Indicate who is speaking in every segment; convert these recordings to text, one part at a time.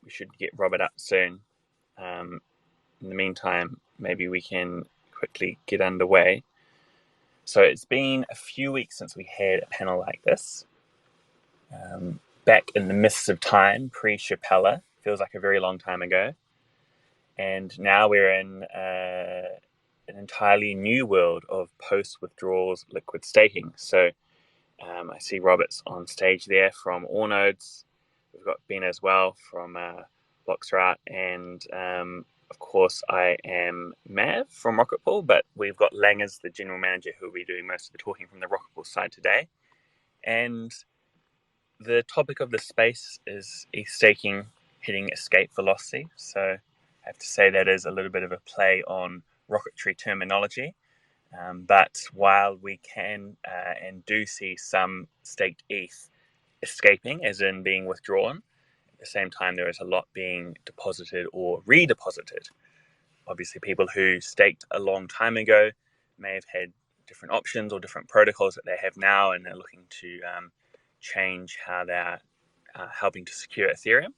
Speaker 1: we should get Robert up soon. In the meantime, maybe we can quickly get underway. So it's been a few weeks since we had a panel like this. Back in the mists of time, pre-Shapella, feels like a very long time ago. And now we're in an entirely new world of post-withdrawals liquid staking. So I see Robert's on stage there from Allnodes. We've got Ben as well from bloXroute, and of course I am Mav from Rocket Pool, but we've got Langers, the general manager, who will be doing most of the talking from the Rocket Pool side today. And the topic of the space is ETH staking hitting escape velocity. So I have to say that is a little bit of a play on rocketry terminology. But while we can and do see some staked ETH escaping, as in being withdrawn, at the same time there is a lot being deposited or redeposited. Obviously, people who staked a long time ago may have had different options or different protocols that they have now, and they're looking to change how they're helping to secure Ethereum.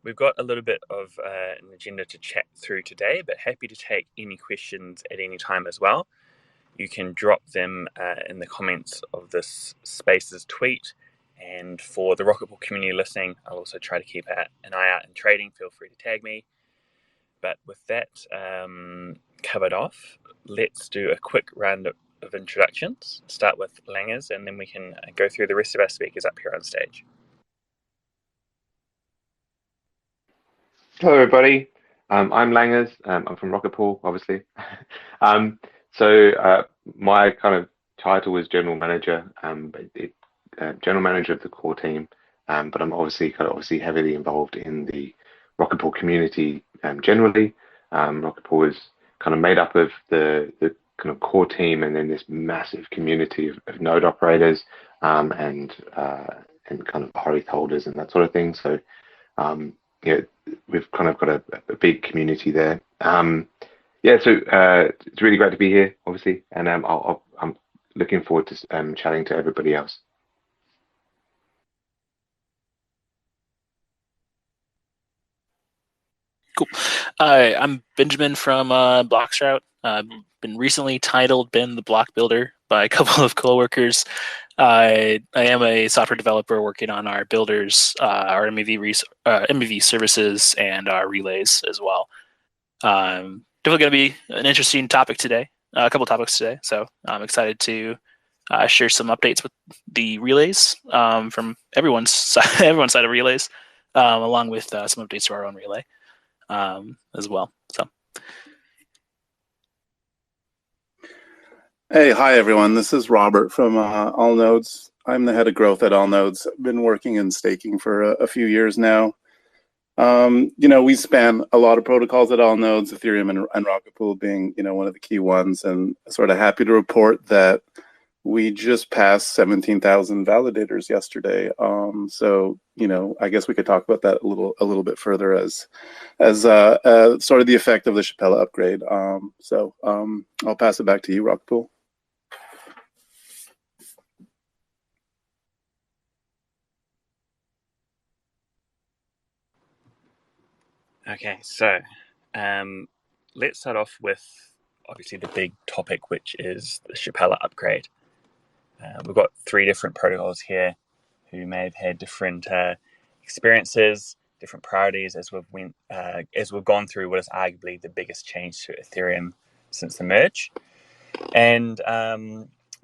Speaker 1: We've got a little bit of an agenda to chat through today, but happy to take any questions at any time as well. You can drop them in the comments of this Spaces tweet. And for the Rocket Pool community listening, I'll also try to keep an eye out in trading. Feel free to tag me. But with that covered off, let's do a quick round of introductions. Start with Langers, and then we can go through the rest of our speakers up here on stage.
Speaker 2: Hello, everybody. I'm Langers. I'm from Rocket Pool, obviously. So my kind of title is general manager, general manager of the core team. But I'm obviously heavily involved in the Rocket Pool community generally. Rocket Pool is kind of made up of the kind of core team, and then this massive community of node operators and kind of rETH holders and that sort of thing. So we've kind of got a big community there. So it's really great to be here, obviously, and I'm looking forward to chatting to everybody else.
Speaker 3: Cool. I'm Benjamin from bloXroute. Been recently titled Ben the Block Builder by a couple of coworkers. I am a software developer working on our builders, our MEV services, and our relays as well. Definitely going to be an interesting topic today, a couple topics today. So I'm excited to share some updates with the relays from everyone's side of relays, along with some updates to our own relay as well. So.
Speaker 4: Hey, hi everyone. This is Robert from Allnodes. I'm the head of growth at Allnodes. I've been working in staking for a few years now. We span a lot of protocols at Allnodes, Ethereum and Rocket Pool being, one of the key ones, and sort of happy to report that we just passed 17,000 validators yesterday. So, I guess we could talk about that a little bit further as sort of the effect of the Shapella upgrade. I'll pass it back to you, Rocket Pool.
Speaker 1: Okay, so let's start off with obviously the big topic, which is the Shapella upgrade. We've got 3 different protocols here who may have had different experiences, different priorities as we've gone through what is arguably the biggest change to Ethereum since the merge. And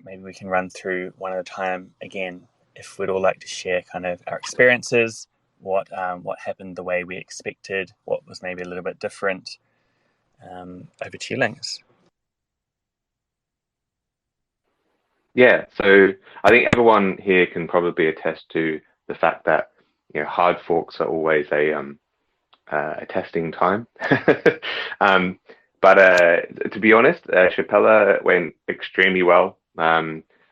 Speaker 1: maybe we can run through one at a time again. If we'd all like to share kind of our experiences, what happened the way we expected, what was maybe a little bit different. Over to you, Langers.
Speaker 2: Yeah, so I think everyone here can probably attest to the fact that hard forks are always a testing time. But to be honest, Shapella went extremely well.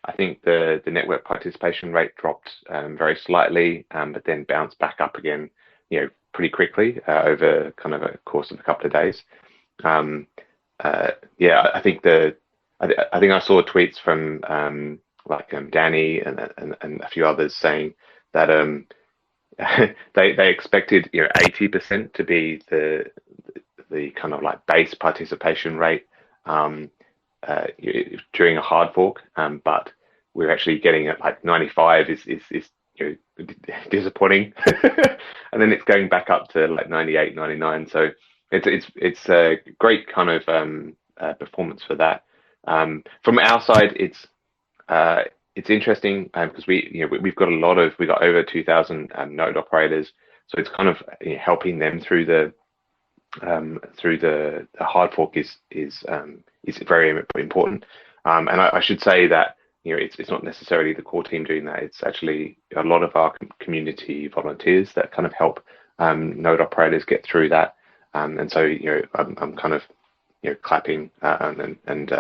Speaker 2: I think the network participation rate dropped very slightly, but then bounced back up again, pretty quickly over kind of a course of a couple of days. I think I saw tweets from Danny and a few others saying that they expected 80% to be the kind of like base participation rate during a hard fork, but we're actually getting at like 95 is disappointing, and then it's going back up to like 98, 99. So it's a great kind of performance for that. From our side, it's interesting because we've got over 2,000 node operators, so it's kind of helping them through the hard fork is very important. And I should say that it's not necessarily the core team doing that. It's actually a lot of our community volunteers that kind of help node operators get through that. And so I'm kind of clapping and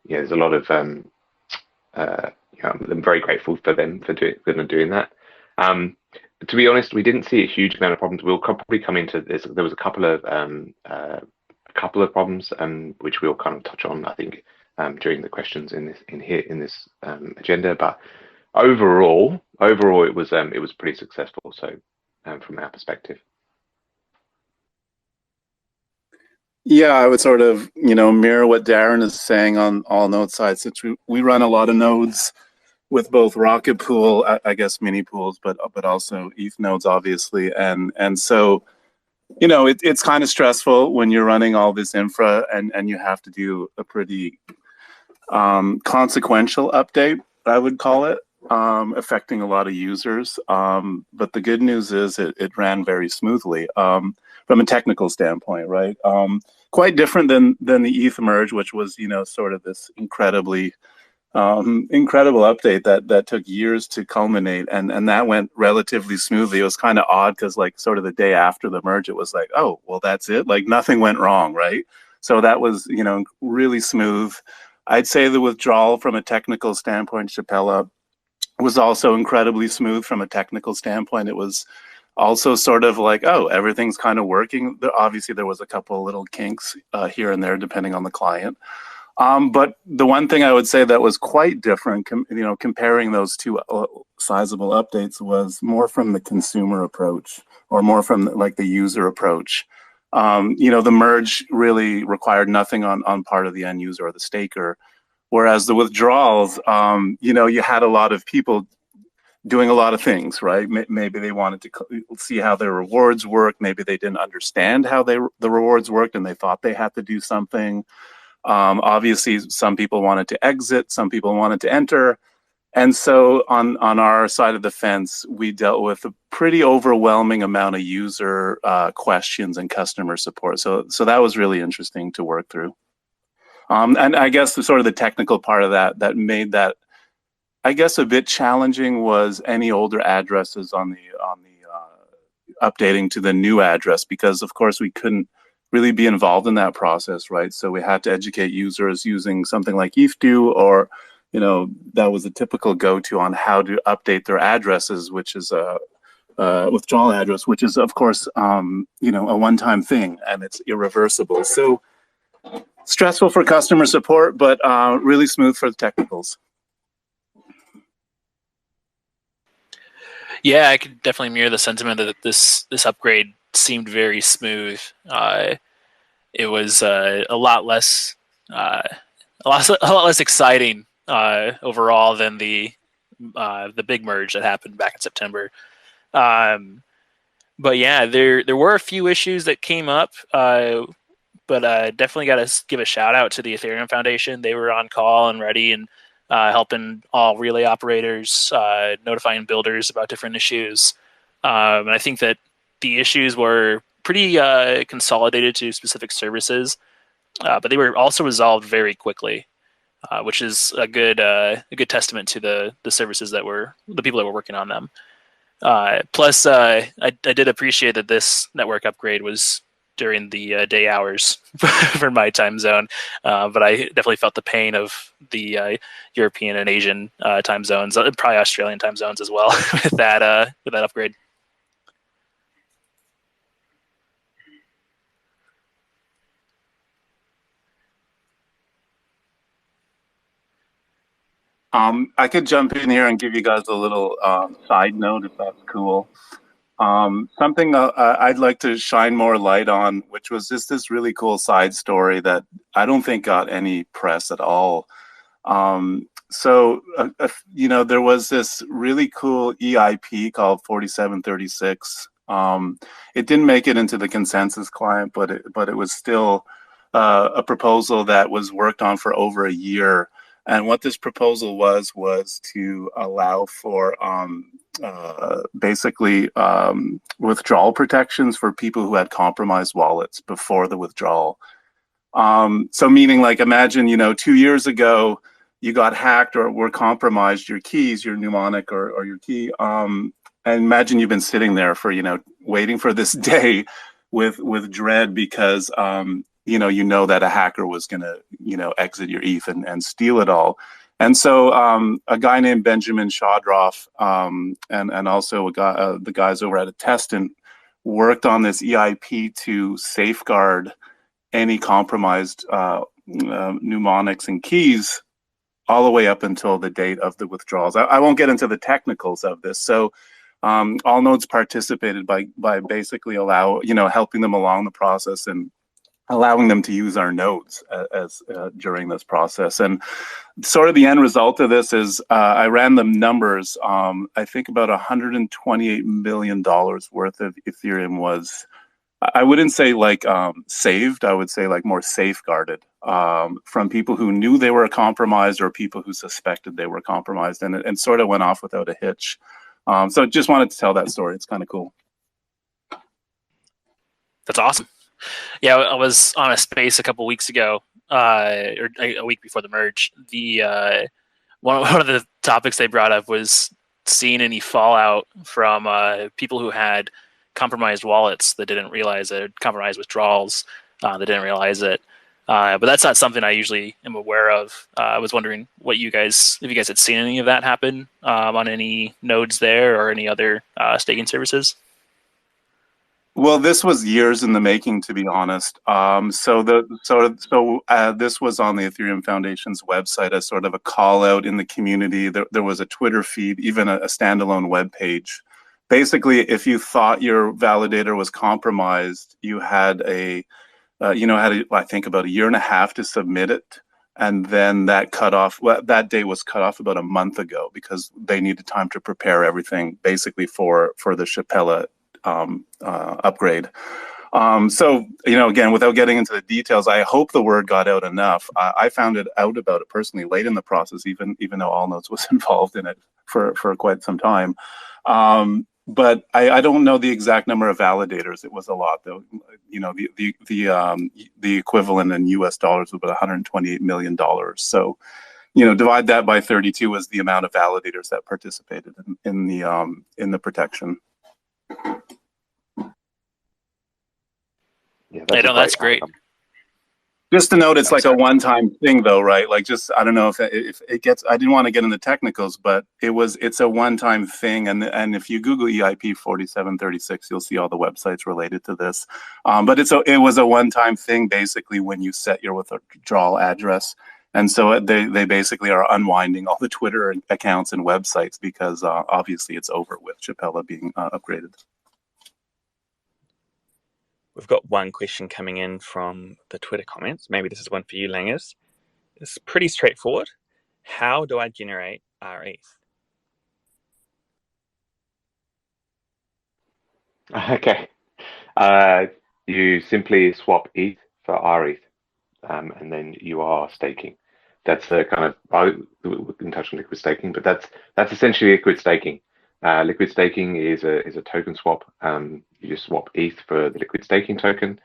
Speaker 2: there's a lot of I'm very grateful for them for doing that. To be honest, we didn't see a huge amount of problems. We'll probably come into this. There was a couple of problems which we'll kind of touch on, I think, during the questions in this agenda. But overall, it was pretty successful. So from our perspective.
Speaker 4: Yeah, I would sort of, mirror what Darren is saying on Allnodes side, since we run a lot of nodes with both Rocket Pool, I guess mini pools, but also ETH nodes, obviously, and so it's kind of stressful when you're running all this infra and you have to do a pretty consequential update, I would call it, affecting a lot of users. But the good news is it ran very smoothly from a technical standpoint, right? Quite different than the ETH merge, which was sort of this incredible update that took years to culminate, and that went relatively smoothly. It was kind of odd because like sort of the day after the merge, it was like, oh well, that's it, like nothing went wrong, right? So that was really smooth. I'd say the withdrawal from a technical standpoint, Shapella, was also incredibly smooth from a technical standpoint. It was also sort of like, oh, everything's kind of working. Obviously, there was a couple of little kinks here and there, depending on the client. But the one thing I would say that was quite different, comparing those two sizable updates, was more from the consumer approach, or more from like the user approach. The merge really required nothing on part of the end user or the staker, whereas the withdrawals, you had a lot of people doing a lot of things, right? Maybe they wanted to see how their rewards worked. Maybe they didn't understand how the rewards worked, and they thought they had to do something. Obviously, some people wanted to exit, some people wanted to enter. And so on our side of the fence, we dealt with a pretty overwhelming amount of user questions and customer support. So that was really interesting to work through. And I guess sort of the technical part of that made that, I guess, a bit challenging was any older addresses on the updating to the new address, because of course we couldn't really be involved in that process, right? So we had to educate users using something like ETH2, or that was a typical go-to on how to update their addresses, which is a withdrawal address, which is of course a one-time thing, and it's irreversible. So stressful for customer support, but really smooth for the technicals.
Speaker 3: Yeah, I could definitely mirror the sentiment that this upgrade seemed very smooth. It was a lot less exciting overall than the big merge that happened back in September. But yeah, there were a few issues that came up, but definitely got to give a shout out to the Ethereum Foundation. They were on call and ready and helping all relay operators, notifying builders about different issues. And I think that the issues were pretty consolidated to specific services, but they were also resolved very quickly, which is a good testament to the services that were the people that were working on them. Plus, I did appreciate that this network upgrade was during the day hours for my time zone, but I definitely felt the pain of the European and Asian time zones, probably Australian time zones as well, with that upgrade.
Speaker 4: I could jump in here and give you guys a little side note, if that's cool. Something I'd like to shine more light on, which was just this really cool side story that I don't think got any press at all. There was this really cool EIP called 4736. It didn't make it into the consensus client, but it was still a proposal that was worked on for over a year. And what this proposal was to allow for basically withdrawal protections for people who had compromised wallets before the withdrawal. So meaning, like, imagine, 2 years ago, you got hacked or were compromised, your keys, your mnemonic or your key. And imagine you've been sitting there for, waiting for this day with dread because, that a hacker was going to, exit your ETH and steal it all. And so a guy named Benjamin Shadroff and also the guys over at Attestant worked on this EIP to safeguard any compromised mnemonics and keys all the way up until the date of the withdrawals. I won't get into the technicals of this. So Allnodes participated by basically helping them along the process and allowing them to use our nodes as during this process. And sort of the end result of this is I ran the numbers. I think about $128 million worth of Ethereum was, I wouldn't say like saved, I would say like more safeguarded from people who knew they were compromised or people who suspected they were compromised, and it sort of went off without a hitch. So just wanted to tell that story. It's kind of cool.
Speaker 3: That's awesome. Yeah, I was on a space a couple weeks ago, or a week before the merge. One of the topics they brought up was seeing any fallout from people who had compromised wallets that didn't realize it, compromised withdrawals that didn't realize it. But that's not something I usually am aware of. I was wondering if you guys had seen any of that happen on any nodes there or any other staking services.
Speaker 4: Well, this was years in the making, to be honest. This was on the Ethereum Foundation's website as sort of a call out in the community. There was a Twitter feed, even a standalone web page. Basically, if you thought your validator was compromised, you had I think about a year and a half to submit it. And then that day was cut off about a month ago because they needed time to prepare everything basically for the Shapella upgrade. Again, without getting into the details, I hope the word got out enough. I found out about it personally late in the process, even though Allnodes was involved in it for quite some time. But I don't know the exact number of validators. It was a lot, though. The equivalent in US dollars was about $128 million. So, divide that by 32 is the amount of validators that participated in the protection.
Speaker 2: Yeah,
Speaker 3: that's great.
Speaker 4: Just to note, it's like a one-time thing, though, right? Like, just I don't know if it gets. I didn't want to get into technicals, but it's a one-time thing, and if you Google EIP 4736, you'll see all the websites related to this. But it was a one-time thing, basically, when you set your withdrawal address, and so they basically are unwinding all the Twitter accounts and websites because obviously it's over with Shapella being upgraded.
Speaker 1: We've got one question coming in from the Twitter comments. Maybe this is one for you, Langers. It's pretty straightforward. How do I generate rETH?
Speaker 2: Okay. You simply swap ETH for rETH, and then you are staking. That's the kind of, we can touch on liquid staking, but that's essentially liquid staking. Liquid staking is a token swap. You just swap ETH for the liquid staking token,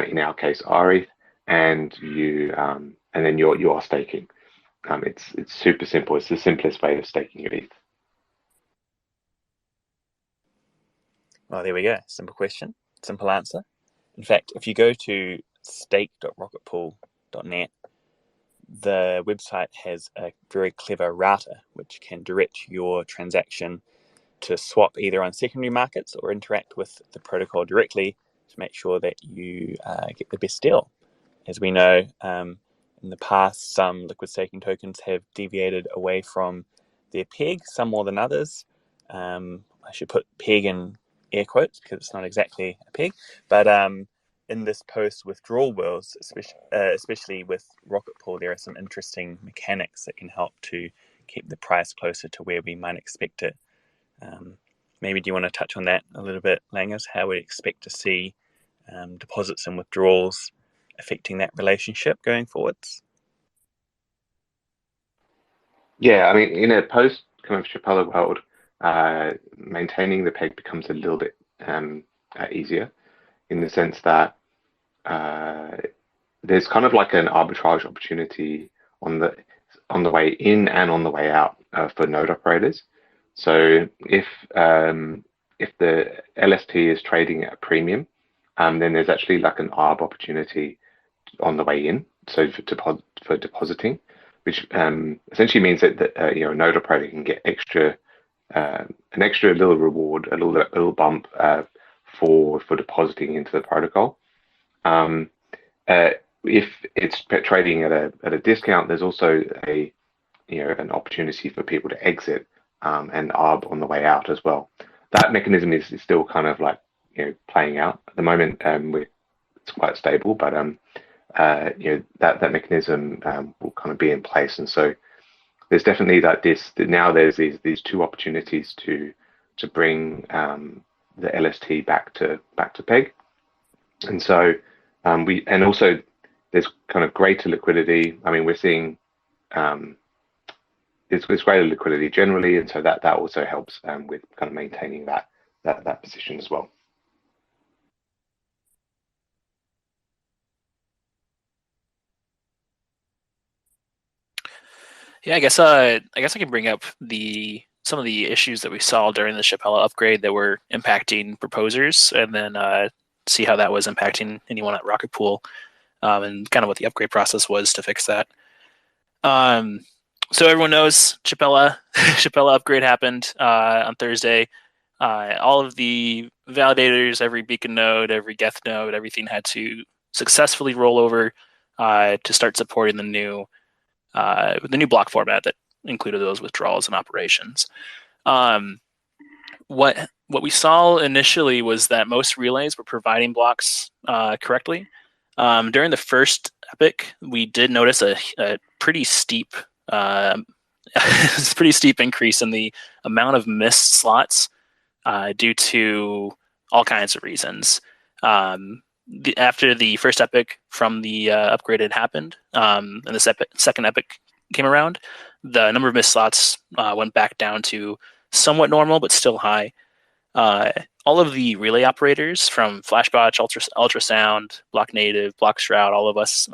Speaker 2: in our case rETH, and then you are staking. It's super simple. It's the simplest way of staking your ETH.
Speaker 1: Well, there we go. Simple question, simple answer. In fact, if you go to stake.rocketpool.net, the website has a very clever router which can direct your transaction to swap either on secondary markets or interact with the protocol directly to make sure that you get the best deal. As we know, in the past, some liquid staking tokens have deviated away from their peg, some more than others. I should put peg in air quotes because it's not exactly a peg, but in this post-withdrawal world, especially with Rocket Pool, there are some interesting mechanics that can help to keep the price closer to where we might expect it. Maybe do you want to touch on that a little bit, Langus, how we expect to see deposits and withdrawals affecting that relationship going forwards?
Speaker 2: Yeah, I mean, in a post kind of Shapella world, maintaining the peg becomes a little bit easier in the sense that there's kind of like an arbitrage opportunity on the way in and on the way out for node operators. So if the LST is trading at a premium, then there's actually like an arb opportunity on the way in. So for depositing, which essentially means that a node operator can get an extra little reward, a little bump for depositing into the protocol. If it's trading at a discount, there's also an opportunity for people to exit and arb on the way out as well. That mechanism is still kind of like playing out at the moment. It's quite stable, but that mechanism will kind of be in place, and so there's definitely there's these two opportunities to bring the LST back to peg, and so also there's kind of greater liquidity. I mean, we're seeing there's greater liquidity generally, and so that also helps with kind of maintaining that position as well.
Speaker 3: Yeah, I guess I can bring up some of the issues that we saw during the Shapella upgrade that were impacting proposers, and then see how that was impacting anyone at Rocket Pool, and kind of what the upgrade process was to fix that. So everyone knows Shapella upgrade happened on Thursday. All of the validators, every beacon node, every geth node, everything had to successfully roll over to start supporting the new block format that included those withdrawals and operations. What we saw initially was that most relays were providing blocks correctly. During the first epoch, we did notice a pretty steep increase in the amount of missed slots due to all kinds of reasons. After the first epoch from the upgrade had happened, and the second epoch came around, the number of missed slots went back down to somewhat normal, but still high. All of the relay operators from Flashbotch, Ultrasound, blocknative, bloXroute, all of us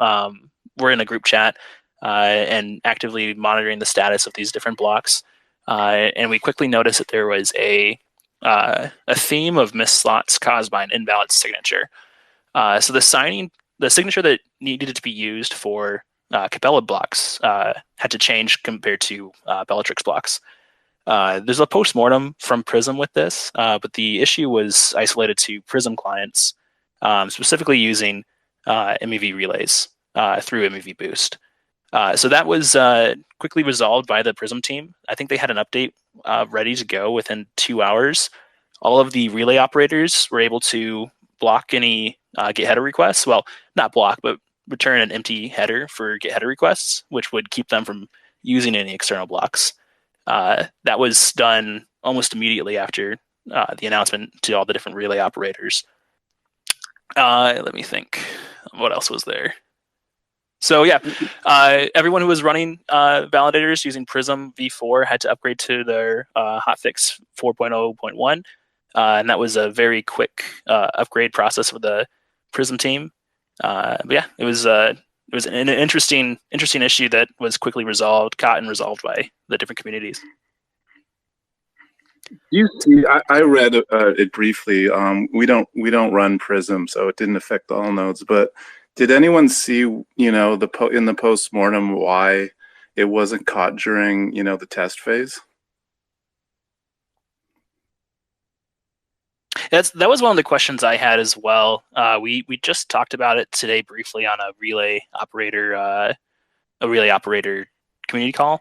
Speaker 3: were in a group chat and actively monitoring the status of these different blocks. And we quickly noticed that there was a theme of missed slots caused by an invalid signature. So the signature that needed to be used for Capella blocks had to change compared to Bellatrix blocks. There's a post-mortem from Prism with this, but the issue was isolated to Prism clients, specifically using MEV relays through MEV Boost. So that was quickly resolved by the Prism team. I think they had an update ready to go within 2 hours. All of the relay operators were able to block any get header requests. Well, not block, but return an empty header for get header requests, which would keep them from using any external blocks. That was done almost immediately after the announcement to all the different relay operators. Let me think. What else was there? So yeah, everyone who was running validators using Prism v4 had to upgrade to their hotfix 4.0.1, and that was a very quick upgrade process with the Prism team. But yeah, it was an interesting issue that was quickly caught and resolved by the different communities.
Speaker 4: You see, I read it briefly. We don't run Prism, so it didn't affect the Allnodes. But did anyone see, in the postmortem why it wasn't caught during, the test phase?
Speaker 3: That was one of the questions I had as well. We just talked about it today briefly on a relay operator community call.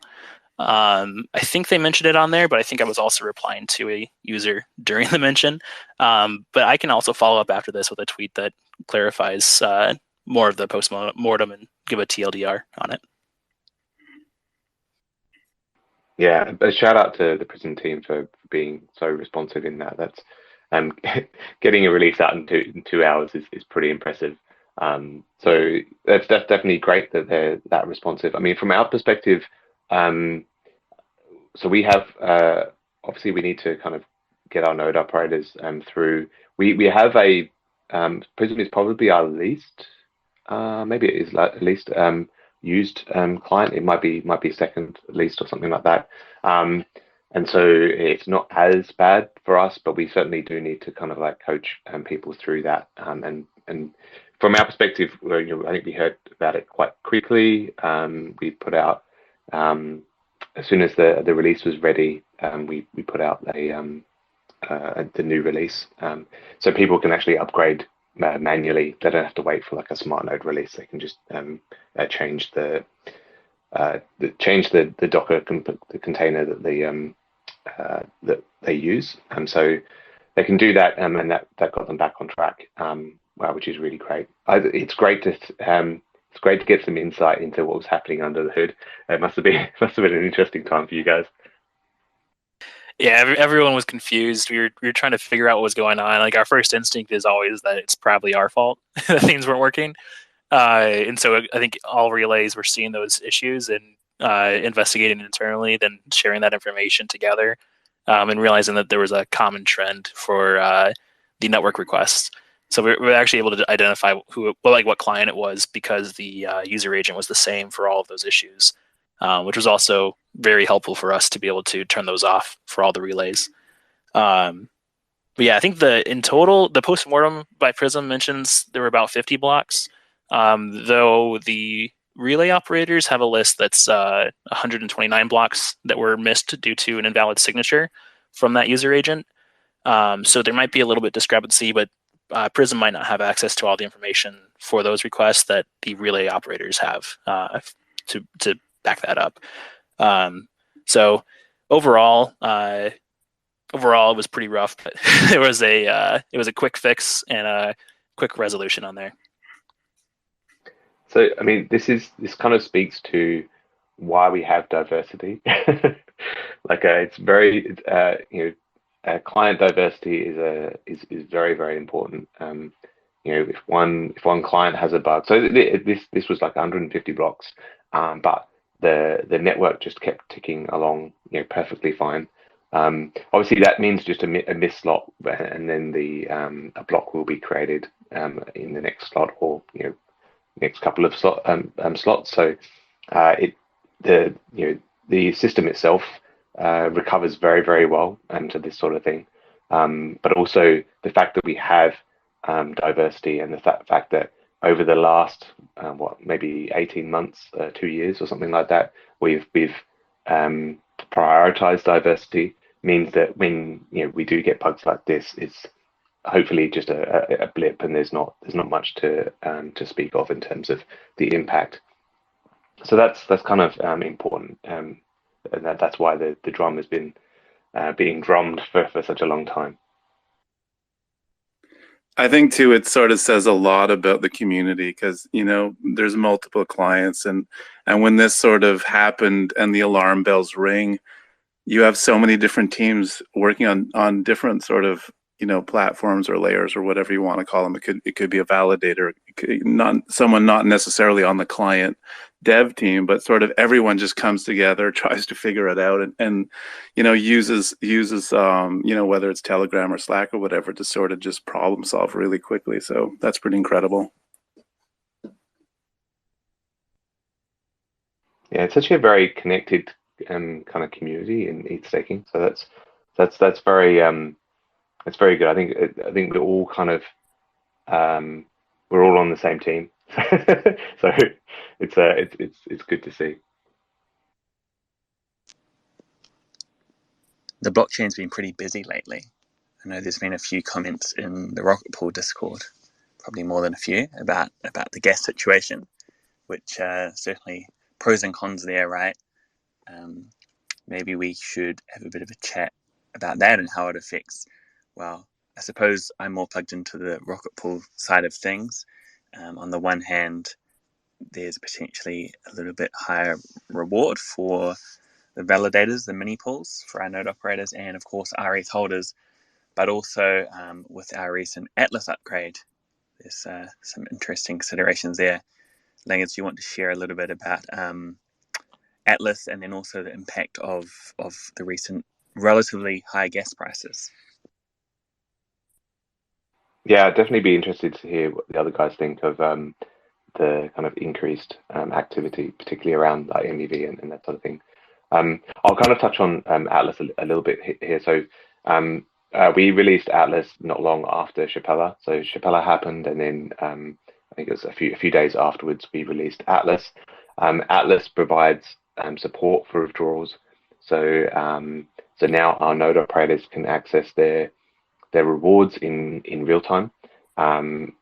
Speaker 3: I think they mentioned it on there, but I think I was also replying to a user during the mention. But I can also follow up after this with a tweet that clarifies more of the post-mortem and give a TLDR on it.
Speaker 2: Yeah, a shout out to the Prism team for being so responsive in that. That's getting a release out in 2 hours is pretty impressive. So that's definitely great that they're that responsive. I mean, from our perspective, so we have obviously we need to kind of get our node operators through. We have a Prism is probably our least maybe it is least used client. It might be second least or something like that. And so it's not as bad for us, but we certainly do need to kind of like coach people through that. And from our perspective, I think we heard about it quite quickly. We put out as soon as the release was ready, we put out the new release, so people can actually upgrade manually. They don't have to wait for like a smart node release. They can just change the Docker the container that they use, and so they can do that, and that got them back on track, which is really great. It's great to get some insight into what was happening under the hood. It must have been an interesting time for you guys.
Speaker 3: Yeah, everyone was confused. We were trying to figure out what was going on. Like, our first instinct is always that it's probably our fault that things weren't working. And so I think all relays were seeing those issues and investigating internally, then sharing that information together, and realizing that there was a common trend for the network requests. So we're actually able to identify what client it was, because the user agent was the same for all of those issues, which was also very helpful for us to be able to turn those off for all the relays. But yeah, I think in total, the postmortem by Prism mentions there were about 50 blocks, though the relay operators have a list that's 129 blocks that were missed due to an invalid signature from that user agent. So there might be a little bit discrepancy, but Prism might not have access to all the information for those requests that the relay operators have to back that up. So overall, it was pretty rough, but it was a quick fix and a quick resolution on there.
Speaker 2: So I mean, this kind of speaks to why we have diversity. Like it's very client diversity is very, very important. If one client has a bug, so this was like 150 blocks, but the network just kept ticking along, perfectly fine. Obviously, that means just a miss slot, and then a block will be created in the next slot, or next couple of slots. So the system itself recovers very, very well to this sort of thing. But also the fact that we have diversity, and the fact that over the last maybe 18 months, 2 years or something like that, we've prioritized diversity, means that when we do get bugs like this, it's hopefully just a blip, and there's not much to speak of in terms of the impact. So that's kind of important, and that's why the drum has been being drummed for such a long time.
Speaker 4: I think too, it sort of says a lot about the community, because there's multiple clients, and when this sort of happened and the alarm bells ring, you have so many different teams working on different sort of platforms or layers or whatever you want to call them. It could be a validator, someone not necessarily on the client dev team, but sort of everyone just comes together, tries to figure it out, and uses whether it's Telegram or Slack or whatever, to sort of just problem solve really quickly. So that's pretty incredible.
Speaker 2: Yeah, it's actually a very connected kind of community in ETH staking. So that's very it's very good. I think we're all kind of we're all on the same team. So it's good to see.
Speaker 1: The blockchain's been pretty busy lately. I know there's been a few comments in the Rocket Pool Discord, probably more than a few, about the gas situation, which certainly pros and cons there, right? maybe we should have a bit of a chat about that and how it affects, well, I suppose I'm more plugged into the rocket pool side of things. On the one hand, there's potentially a little bit higher reward for the validators, the mini pools for our node operators, and of course our ETH holders. But also with our recent Atlas upgrade, there's some interesting considerations there. Langers, do you want to share a little bit about Atlas and then also the impact of the recent relatively high gas prices?
Speaker 2: Yeah, I'd definitely be interested to hear what the other guys think of the kind of increased activity, particularly around like MEV and that sort of thing. I'll kind of touch on Atlas a little bit here. So we released Atlas not long after Shapella. So Shapella happened, and then I think it was a few days afterwards we released Atlas. Atlas provides support for withdrawals. So so now our node operators can access their rewards in real time, and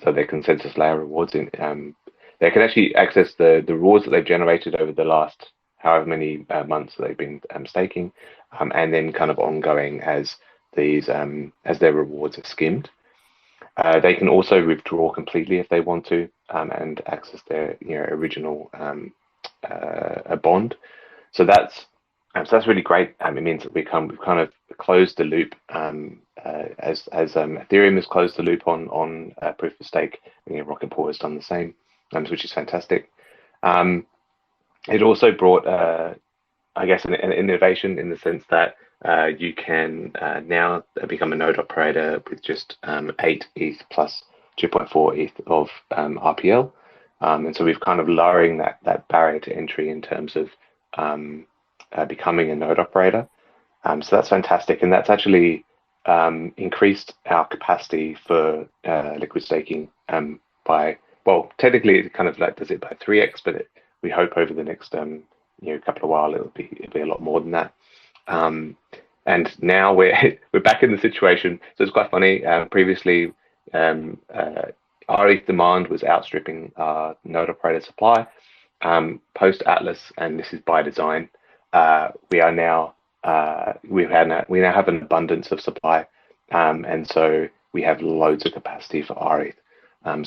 Speaker 2: so their consensus layer rewards they can actually access the rewards that they've generated over the last however many months that they've been staking, and then kind of ongoing as these as their rewards are skimmed. They can also withdraw completely if they want to, and access their original bond. So that's really great. It means that we've kind of closed the loop, as Ethereum has closed the loop on proof of stake. Rocket Pool has done the same, which is fantastic. It also brought, I guess, an innovation in the sense that you can now become a node operator with just 8 ETH plus 2.4 ETH of RPL, and so we've kind of lowering that barrier to entry in terms of becoming a node operator. So that's fantastic, and that's actually increased our capacity for liquid staking by, well, technically it kind of like does it by 3x, but we hope over the next couple of while it'll be a lot more than that. And now we're back in the situation. So it's quite funny. Previously, our ETH demand was outstripping our node operator supply. Post Atlas, and this is by design, we now have an abundance of supply, and so we have loads of capacity for our ETH.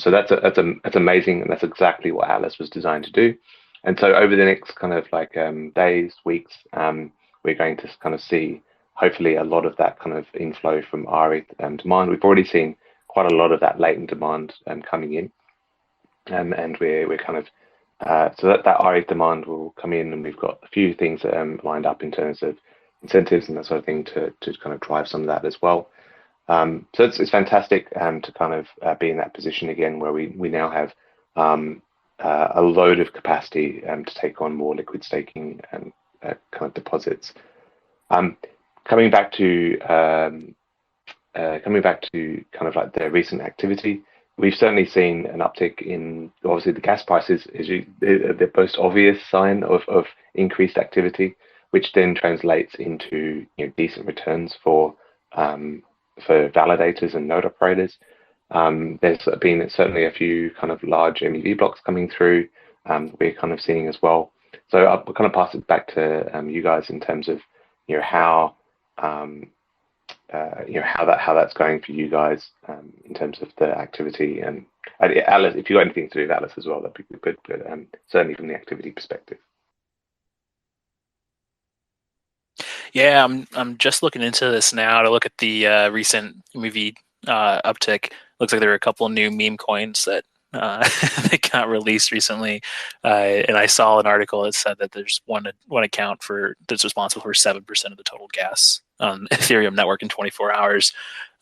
Speaker 2: So that's amazing, and that's exactly what Atlas was designed to do. And so over the next kind of like days, weeks, we're going to kind of see hopefully a lot of that kind of inflow from our ETH demand. We've already seen quite a lot of that latent demand coming in, and we're kind of so that our ETH demand will come in, and we've got a few things lined up in terms of incentives and that sort of thing to kind of drive some of that as well. So it's fantastic to kind of be in that position again where we now have a load of capacity to take on more liquid staking and kind of deposits. Coming back to kind of like the recent activity, we've certainly seen an uptick in, obviously the gas prices is the most obvious sign of increased activity, which then translates into decent returns for validators and node operators. There's been certainly a few kind of large MEV blocks coming through. We're kind of seeing as well. So I'll kind of pass it back to you guys in terms of how how that's going for you guys in terms of the activity. And Alice, if you got anything to do with Alice as well, that'd be good. But certainly from the activity perspective.
Speaker 3: Yeah, I'm just looking into this now to look at the recent MEV uptick. Looks like there were a couple new meme coins that that got released recently, and I saw an article that said that there's one account that's responsible for 7% of the total gas on Ethereum network in 24 hours.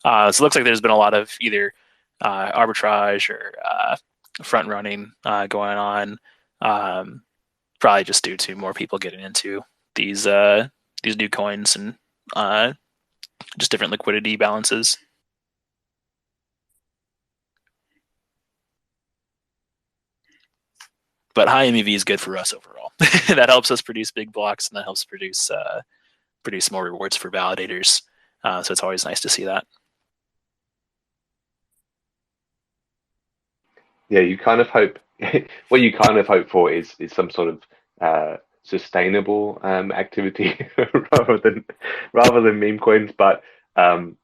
Speaker 3: So it looks like there's been a lot of either arbitrage or front running going on, probably just due to more people getting into these new coins and just different liquidity balances. But high MEV is good for us overall. That helps us produce big blocks, and that helps produce more rewards for validators. So it's always nice to see that. Yeah,
Speaker 2: you kind of hope what you kind of hope for is some sort of sustainable activity rather than meme coins. But I'm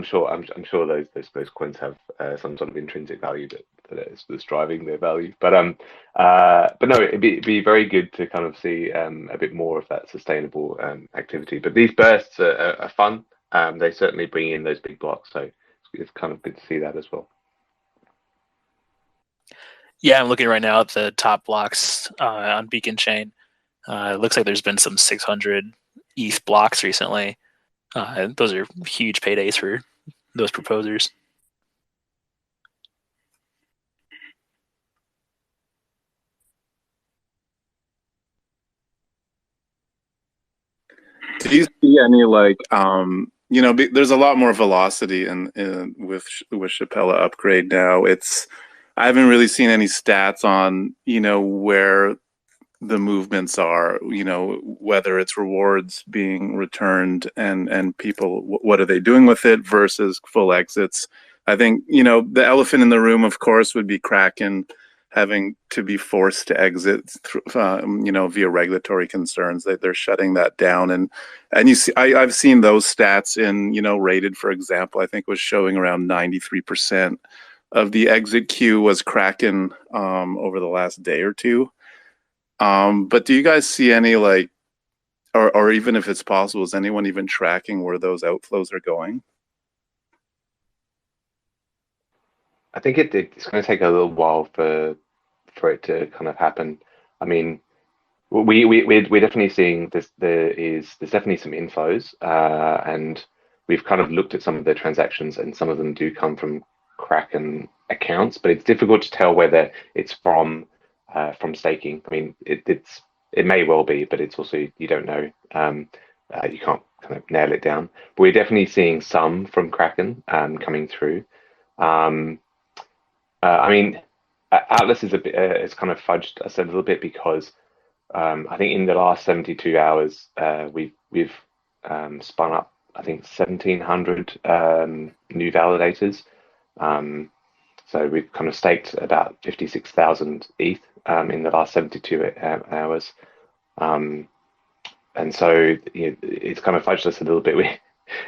Speaker 2: sure those coins have some sort of intrinsic value that's driving their value. But no, it'd be very good to kind of see a bit more of that sustainable activity. But these bursts are fun. They certainly bring in those big blocks, so it's kind of good to see that as well.
Speaker 3: Yeah, I'm looking right now at the top blocks on Beacon Chain. It looks like there's been some 600 ETH blocks recently. Those are huge paydays for those proposers.
Speaker 4: Do you see any there's a lot more velocity with Shapella upgrade now. I haven't really seen any stats on where the movements are, whether it's rewards being returned and people, what are they doing with it versus full exits. I think the elephant in the room, of course, would be Kraken having to be forced to exit via regulatory concerns. They're shutting that down, and you see I've seen those stats in Rated, for example. I think was showing around 93% of the exit queue was Kraken over the last day or two. But do you guys see any or even if it's possible, is anyone even tracking where those outflows are going?
Speaker 2: I think it's going to take a little while for it to kind of happen. I mean, we're definitely seeing this. There's definitely some inflows, and we've kind of looked at some of the transactions, and some of them do come from Kraken accounts, but it's difficult to tell whether it's from staking. I mean, it may well be, but it's also, you don't know. You can't kind of nail it down. But we're definitely seeing some from Kraken coming through. I mean, Atlas is it's kind of fudged us a little bit because I think in the last 72 hours we've spun up, I think, 1,700 new validators. So we've kind of staked about 56,000 ETH in the last 72 hours. And so it's kind of fudged us a little bit.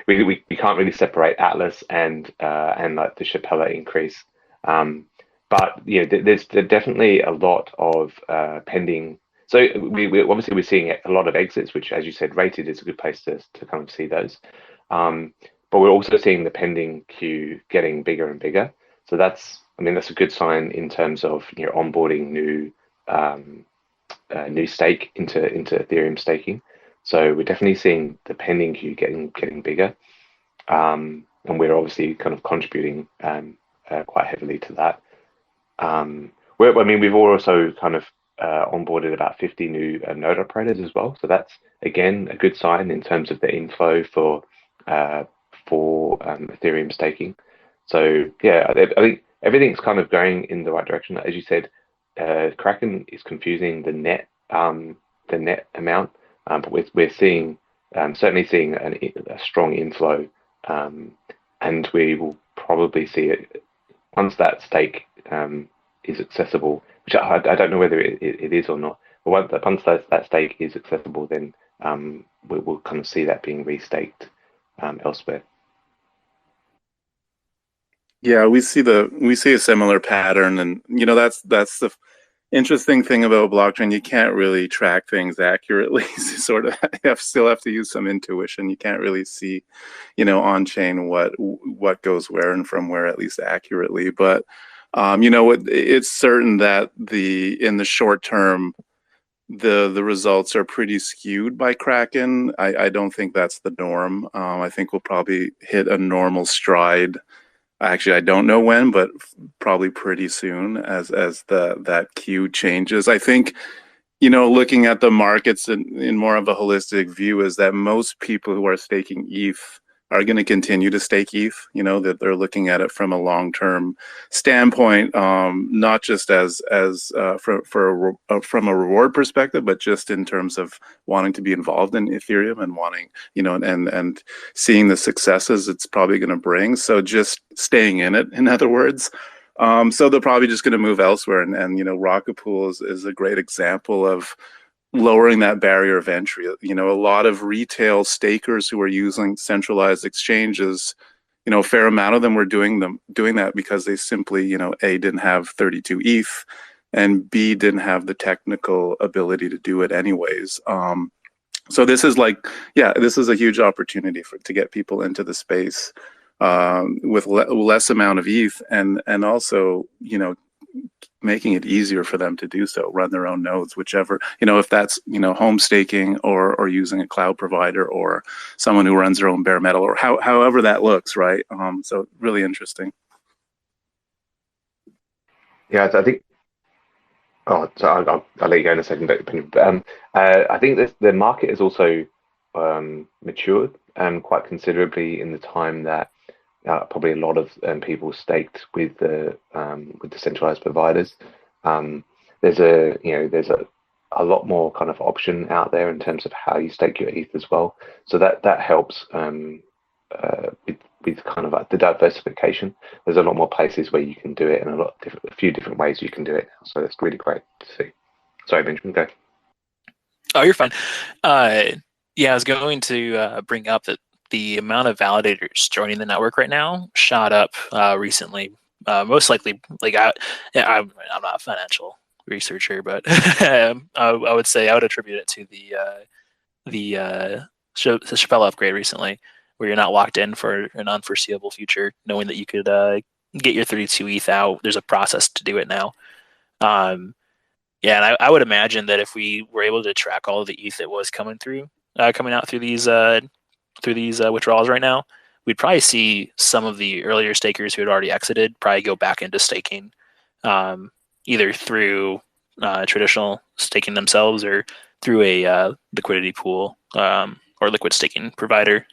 Speaker 2: We can't really separate Atlas and like the Shapella increase. But there's definitely a lot of pending. So we obviously we're seeing a lot of exits, which, as you said, Rated is a good place to kind of see those. But we're also seeing the pending queue getting bigger and bigger. So that's a good sign in terms of onboarding new stake into Ethereum staking. So we're definitely seeing the pending queue getting bigger, and we're obviously kind of contributing quite heavily to that. We've also kind of onboarded about 50 new node operators as well. So that's again a good sign in terms of the inflow for Ethereum staking. So yeah, I think everything's kind of going in the right direction. As you said, Kraken is confusing the net amount, but we're seeing certainly seeing a strong inflow, and we will probably see it once that stake is accessible, which I don't know whether it is or not. But once that stake is accessible, then we'll kind of see that being restaked elsewhere.
Speaker 4: Yeah, we see a similar pattern, and that's the interesting thing about blockchain. You can't really track things accurately. Sort of, still have to use some intuition. You can't really see, on chain what goes where and from where, at least accurately. But it's certain that in the short term, the results are pretty skewed by Kraken. I don't think that's the norm. I think we'll probably hit a normal stride. Actually, I don't know when, but probably pretty soon as that queue changes. I think, looking at the markets in more of a holistic view, is that most people who are staking ETH are going to continue to stake ETH. That they're looking at it from a long-term standpoint, not just from a reward perspective, but just in terms of wanting to be involved in Ethereum and wanting, and seeing the successes it's probably going to bring. So just staying in it, in other words. So they're probably just going to move elsewhere, and Rocket Pool is a great example of lowering that barrier of entry. You know, a lot of retail stakers who are using centralized exchanges, you know, a fair amount of them were doing that because they simply, you know, A, didn't have 32 ETH, and B, didn't have the technical ability to do it anyways. So this is like, yeah, this is a huge opportunity to get people into the space with less amount of ETH, and also, you know, making it easier for them to do so, run their own nodes, whichever, you know, if that's, you know, home staking or using a cloud provider or someone who runs their own bare metal, or however that looks, right? So really interesting.
Speaker 2: Yeah, I think. Oh, so I'll let you go in a second. But I think the market has also matured quite considerably in the time that probably a lot of people staked with the centralized providers. There's a lot more kind of option out there in terms of how you stake your ETH as well. So that helps with kind of like the diversification. There's a lot more places where you can do it, and a few different ways you can do it now. So it's really great to see. Sorry, Benjamin, go.
Speaker 3: Oh, you're fine. Yeah, I was going to bring up that the amount of validators joining the network right now shot up recently. Most likely, like I'm not a financial researcher, but I would say I would attribute it to the Shapella upgrade recently, where you're not locked in for an unforeseeable future, knowing that you could get your 32 ETH out. There's a process to do it now. Yeah, and I would imagine that if we were able to track all of the ETH that was coming out through these withdrawals right now, we'd probably see some of the earlier stakers who had already exited probably go back into staking, either through traditional staking themselves or through a liquidity pool or liquid staking provider.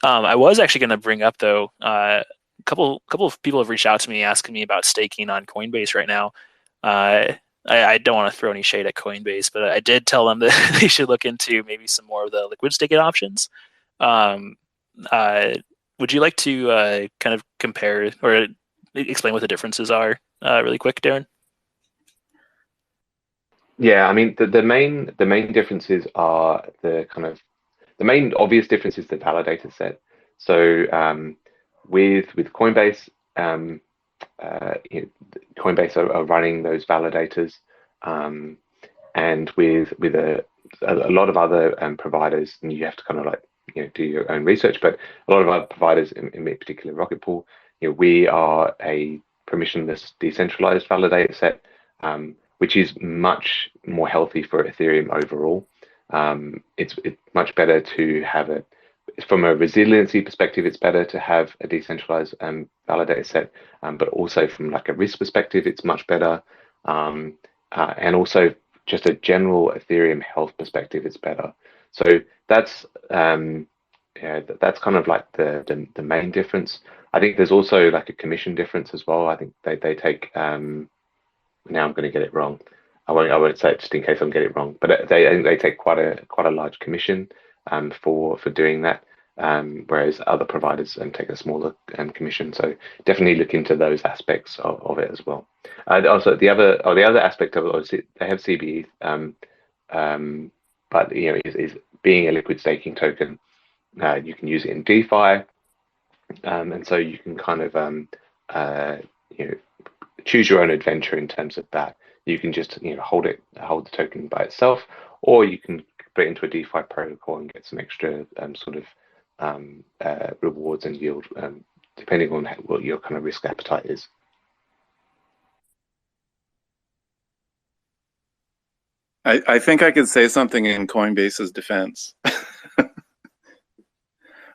Speaker 3: I was actually going to bring up, though, a couple of people have reached out to me asking me about staking on Coinbase right now. I don't want to throw any shade at Coinbase, but I did tell them that they should look into maybe some more of the liquid staking options. Would you like to kind of compare or explain what the differences are really quick, Darren?
Speaker 2: Yeah, I mean the main differences are the main obvious difference is the validator set. So with Coinbase, Coinbase are running those validators, and with a lot of other providers, and you have to kind of like do your own research. But a lot of other providers, in particular Rocket Pool, we are a permissionless decentralized validator set, which is much more healthy for Ethereum overall. It's much better to have from a resiliency perspective, it's better to have a decentralized validator set, but also from like a risk perspective, it's much better. And also just a general Ethereum health perspective, it's better. So that's kind of like the main difference. I think there's also like a commission difference as well. I think they take now I'm going to get it wrong. I won't say it just in case I get it wrong, but I think they take quite a large commission for doing that, whereas other providers take a smaller commission. So definitely look into those aspects of it as well. Also, the other aspect of it, obviously, they have CBE, but is being a liquid staking token, you can use it in DeFi, and so you can kind of choose your own adventure in terms of that. You can just hold the token by itself, or you can put it into a DeFi protocol and get some extra sort of rewards and yield, depending on what your kind of risk appetite is.
Speaker 4: I think I could say something in Coinbase's defense.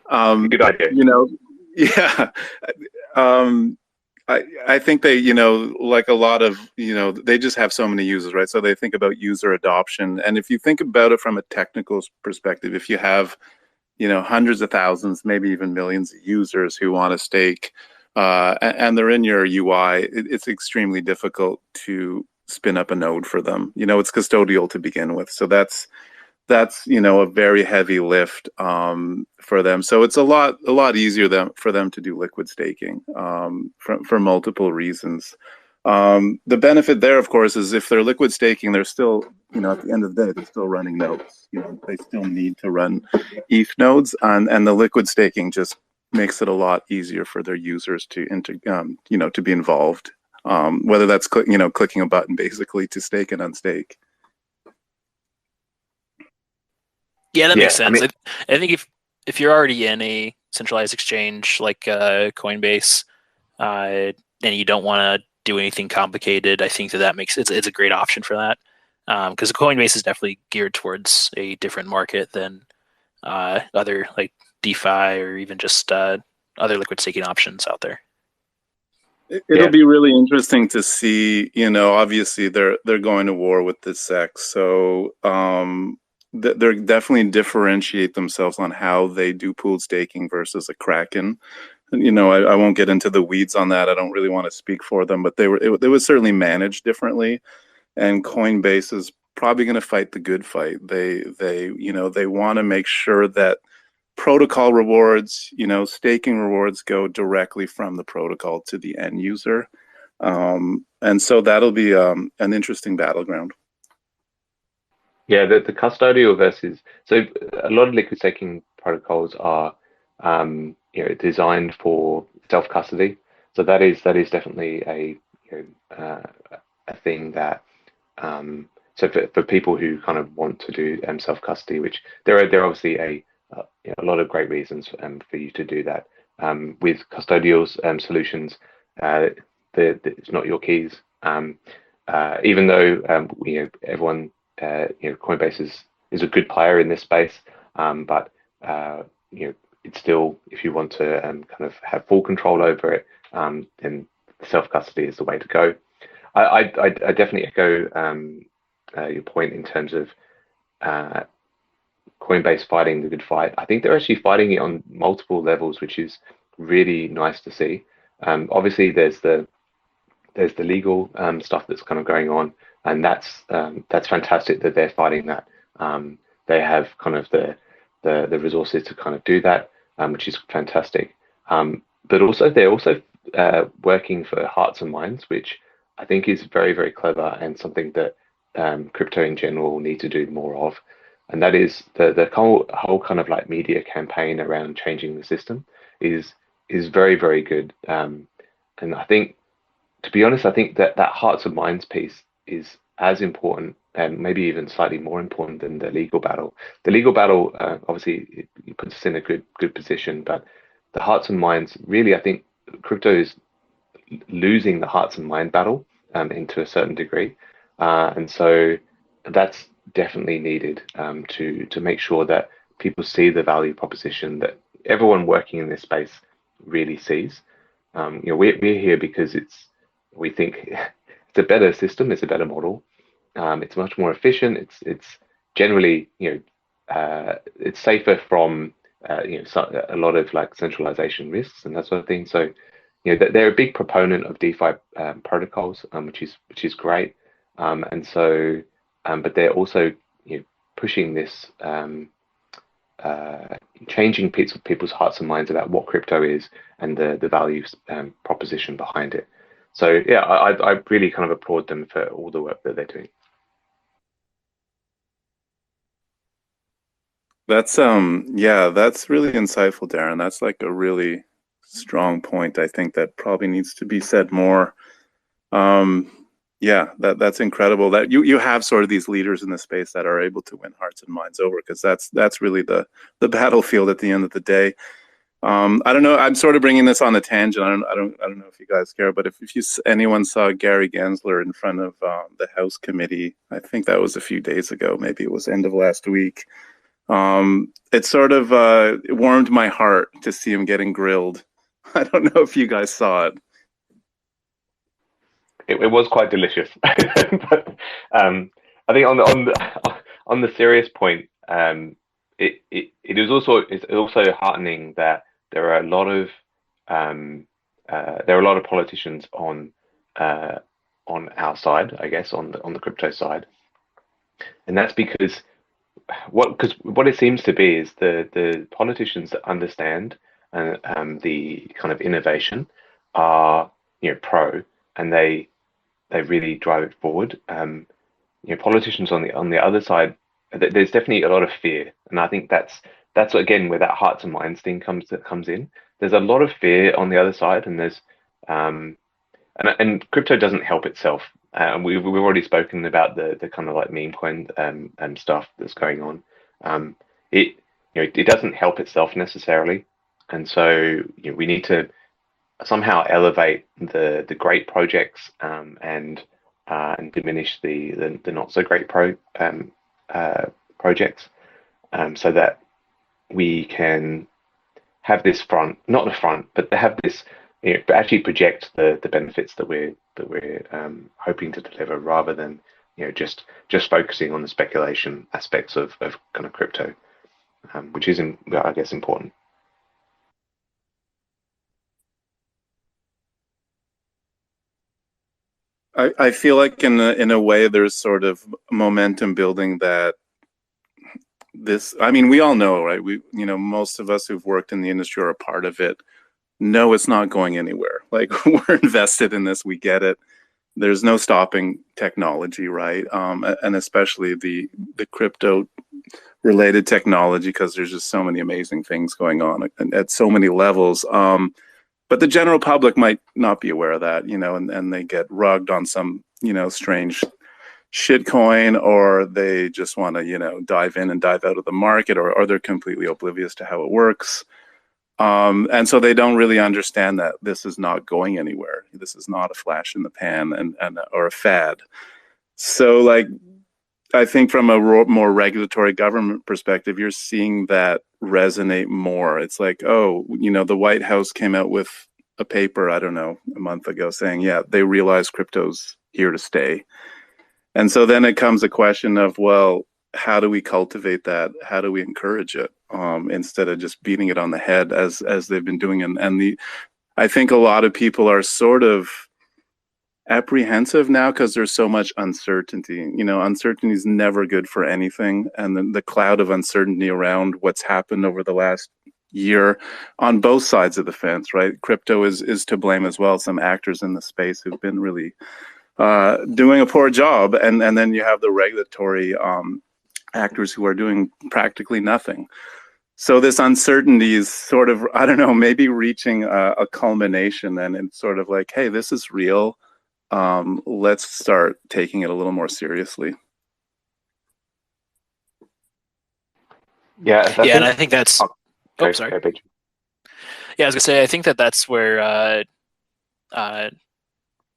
Speaker 2: Good idea.
Speaker 4: Yeah. I think they, like a lot of, they just have so many users, right? So they think about user adoption. And if you think about it from a technical perspective, if you have, hundreds of thousands, maybe even millions of users who want to stake, and they're in your UI, it's extremely difficult to spin up a node for them. It's custodial to begin with. So that's a very heavy lift for them. So it's a lot easier for them to do liquid staking for multiple reasons. The benefit there, of course, is if they're liquid staking, they're still, at the end of the day, they're still running nodes. They still need to run ETH nodes, and the liquid staking just makes it a lot easier for their users to to be involved. Whether that's clicking a button basically to stake and unstake.
Speaker 3: Yeah, that makes sense. I think if you're already in a centralized exchange like Coinbase, and you don't want to do anything complicated, I think that makes it's a great option for that. Because Coinbase is definitely geared towards a different market than other like DeFi or even just other liquid staking options out there.
Speaker 4: It'll be really interesting to see. Obviously they're going to war with the SEC, so they're definitely differentiate themselves on how they do pooled staking versus a Kraken. I won't get into the weeds on that. I don't really want to speak for them, but it was certainly managed differently. And Coinbase is probably going to fight the good fight. They want to make sure that protocol rewards, staking rewards go directly from the protocol to the end user. And so that'll be an interesting battleground.
Speaker 2: Yeah, the custodial versus, so a lot of liquid staking protocols are designed for self-custody. So that is definitely a thing that so for people who kind of want to do self-custody, which there are obviously a lot of great reasons for you to do that. With custodial solutions, it's not your keys. Even though everyone Coinbase is a good player in this space, but it's still, if you want to kind of have full control over it, then self-custody is the way to go. I definitely echo your point in terms of Coinbase fighting the good fight. I think they're actually fighting it on multiple levels, which is really nice to see. Obviously, there's the legal stuff that's kind of going on, and that's fantastic that they're fighting that. They have kind of the resources to kind of do that, which is fantastic. But also they're also working for hearts and minds, which I think is very, very clever and something that crypto in general need to do more of. And that is the whole kind of like media campaign around changing the system is very, very good. And I think, to be honest, I think that hearts and minds piece is as important and maybe even slightly more important than the legal battle. The legal battle, obviously, it puts us in a good position, but the hearts and minds, really, I think crypto is losing the hearts and mind battle into a certain degree. And so that's definitely needed to make sure that people see the value proposition that everyone working in this space really sees. We're here because we think it's a better system, it's a better model, it's much more efficient. It's generally it's safer from a lot of like centralization risks and that sort of thing. So they're a big proponent of DeFi protocols, which is great. And so, but they're also pushing this, changing people's hearts and minds about what crypto is and the value proposition behind it. So yeah, I really kind of applaud them for all the work that they're doing.
Speaker 4: That's that's really insightful, Darren. That's like a really strong point. I think that probably needs to be said more. Yeah, that's incredible that you have sort of these leaders in the space that are able to win hearts and minds over, because that's really the battlefield at the end of the day. I don't know. I'm sort of bringing this on a tangent. I don't know if you guys care, but if anyone saw Gary Gensler in front of the House committee, I think that was a few days ago. Maybe it was end of last week. It sort of it warmed my heart to see him getting grilled. I don't know if you guys saw it.
Speaker 2: It was quite delicious, but I think on the serious point, it's also heartening that there are a lot of politicians on our side, I guess, on the crypto side, and that's because what it seems to be is the politicians that understand the kind of innovation are pro, and they they really drive it forward. Politicians on the other side, there's definitely a lot of fear, and I think that's again where that hearts and minds thing comes in. There's a lot of fear on the other side, and there's and crypto doesn't help itself. We've already spoken about the kind of like meme coin and stuff that's going on. It doesn't help itself necessarily, and so we need to somehow elevate the great projects and diminish the not so great projects, so that we can have this not the front, but have this, actually project the benefits that we're hoping to deliver, rather than just focusing on the speculation aspects of kind of crypto, which is, I guess, important.
Speaker 4: I feel like in a way there's sort of momentum building that I mean, we all know, right? Most of us who've worked in the industry or are a part of it know it's not going anywhere. Like, we're invested in this, we get it. There's no stopping technology, right? And especially the crypto related technology, because there's just so many amazing things going on at so many levels. But the general public might not be aware of that, and they get rugged on some, strange shitcoin, or they just want to, dive in and dive out of the market, or they're completely oblivious to how it works. And so they don't really understand that this is not going anywhere. This is not a flash in the pan or a fad. So, like, I think from a more regulatory government perspective, you're seeing that resonate more. It's like, oh, the White House came out with a paper, I don't know, a month ago saying, yeah, they realize crypto's here to stay. And so then it comes a question of, well, how do we cultivate that? How do we encourage it, instead of just beating it on the head as they've been doing? And I think a lot of people are sort of apprehensive now because there's so much uncertainty. Uncertainty is never good for anything, and then the cloud of uncertainty around what's happened over the last year on both sides of the fence, right? Crypto is to blame as well. Some actors in the space who've been really doing a poor job, and then you have the regulatory actors who are doing practically nothing. So this uncertainty is sort of, I don't know, maybe reaching a culmination, and it's sort of like, hey, this is real. Let's start taking it a little more seriously.
Speaker 2: Yeah,
Speaker 3: and I think that's.
Speaker 2: Oh,
Speaker 3: sorry.
Speaker 2: Okay,
Speaker 3: Yeah, I was gonna say, I think that's where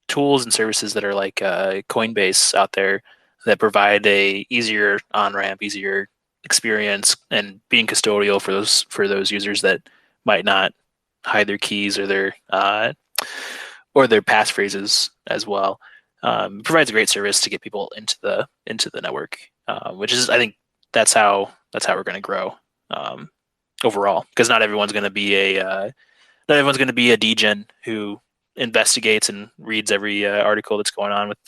Speaker 3: tools and services that are like Coinbase out there that provide a easier on-ramp, easier experience, and being custodial for those users that might not hide their keys or their passphrases as well, provides a great service to get people into the network, which is, I think that's how we're going to grow overall, because not everyone's going to be a degen who investigates and reads every article that's going on with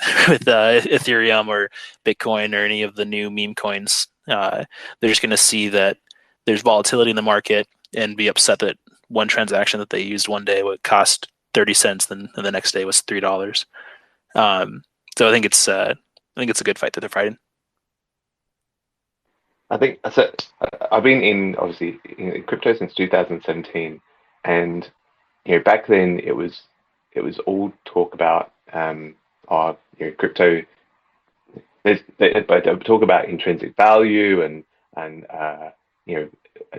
Speaker 3: Ethereum or Bitcoin or any of the new meme coins. They're just going to see that there's volatility in the market and be upset that one transaction that they used one day would cost 30 cents, and the next day was $3. So I think it's a good fight that they're fighting.
Speaker 2: I think so. I've been in crypto since 2017, and back then it was all talk about crypto. They talk about intrinsic value and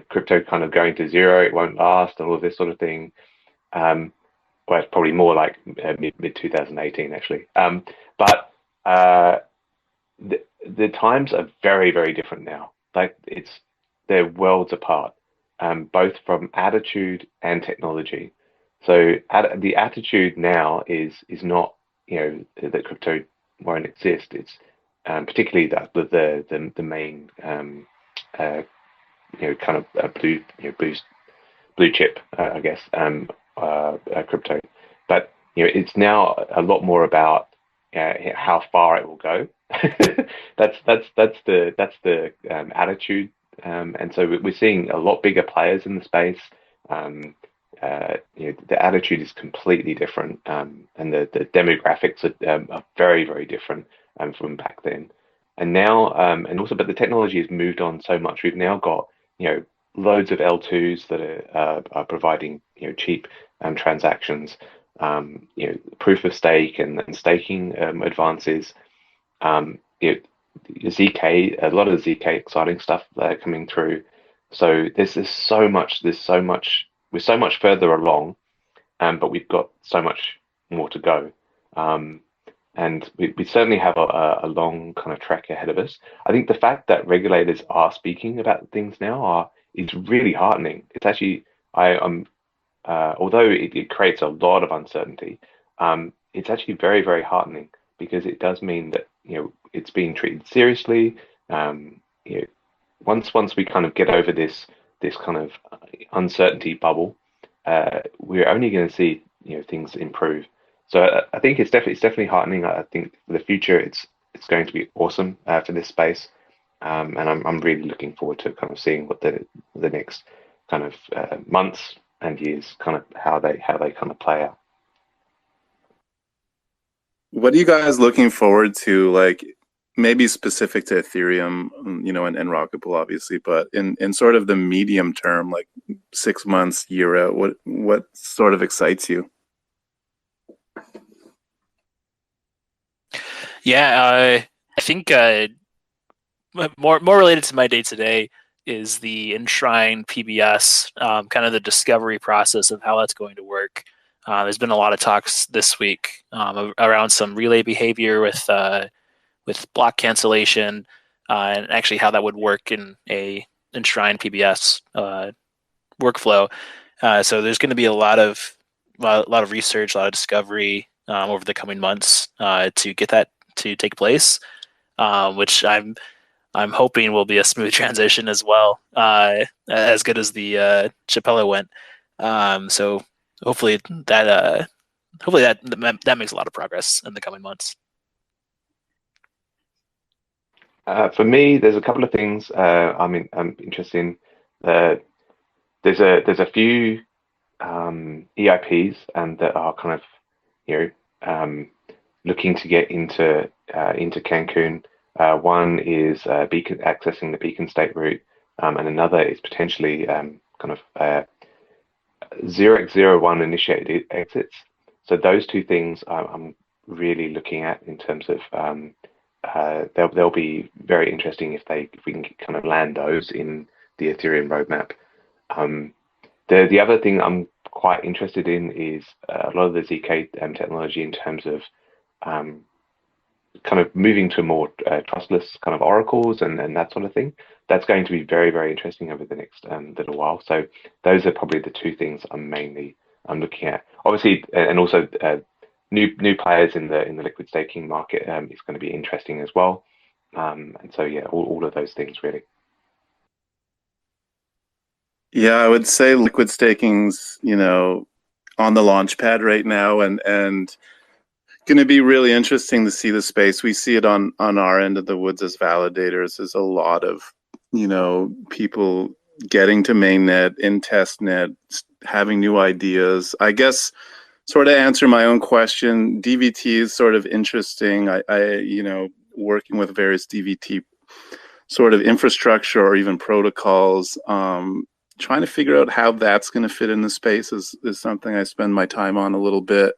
Speaker 2: crypto kind of going to zero, it won't last, and all of this sort of thing. Well, it's probably more like mid 2018 actually. But the times are very, very different now. Like, they're worlds apart, both from attitude and technology. So the attitude now is not that crypto won't exist. It's particularly that with the main kind of blue chip, I guess, crypto. But it's now a lot more about how far it will go. that's the attitude, and so we're seeing a lot bigger players in the space. the attitude is completely different, and the demographics are very, very different from back then. And now, and also, but the technology has moved on so much. We've now got loads of L2s that are providing cheap transactions, proof of stake and staking advances. ZK, a lot of ZK exciting stuff coming through. So there's so much. We're so much further along, but we've got so much more to go. And we certainly have a long kind of track ahead of us. I think the fact that regulators are speaking about things now is really heartening. It's actually, although it creates a lot of uncertainty, it's actually very, very heartening, because it does mean that it's being treated seriously. Once we kind of get over this kind of uncertainty bubble, we're only going to see things improve. So I think it's definitely heartening. I think for the future, it's going to be awesome for this space, and I'm really looking forward to kind of seeing what the next kind of months and years, kind of how they kind of play out.
Speaker 4: What are you guys looking forward to, like maybe specific to Ethereum, and Rocket Pool, obviously, but in sort of the medium term, like 6 months, year out, what sort of excites you?
Speaker 3: Yeah, I think more related to my day to day is the Enshrine PBS, kind of the discovery process of how that's going to work. There's been a lot of talks this week around some relay behavior with block cancellation, and actually how that would work in a Enshrine PBS workflow. So there's going to be a lot of research, a lot of discovery over the coming months to get that to take place, which I'm hoping will be a smooth transition as well, as good as the Shapella went. So hopefully that makes a lot of progress in the coming months.
Speaker 2: For me, there's a couple of things I'm interested in. There's a few EIPs that are kind of looking to get into Cancun. One is accessing the Beacon State route, and another is potentially kind of 0x01 initiated exits. So those two things I'm really looking at in terms of they'll be very interesting if we can kind of land those in the Ethereum roadmap. The other thing I'm quite interested in is a lot of the ZK technology in terms of kind of moving to more trustless kind of oracles and that sort of thing. That's going to be very, very interesting over the next little while. So those are probably the two things I'm looking at. Obviously, and also new players in the liquid staking market is going to be interesting as well. And so yeah, all of those things really.
Speaker 4: Yeah, I would say liquid staking's on the launch pad right now, and going to be really interesting to see the space. We see it on our end of the woods as validators. There's a lot of people getting to mainnet, in testnet, having new ideas. I guess sort of answer my own question, DVT is sort of interesting. I working with various DVT sort of infrastructure or even protocols, trying to figure out how that's going to fit in the space is something I spend my time on a little bit.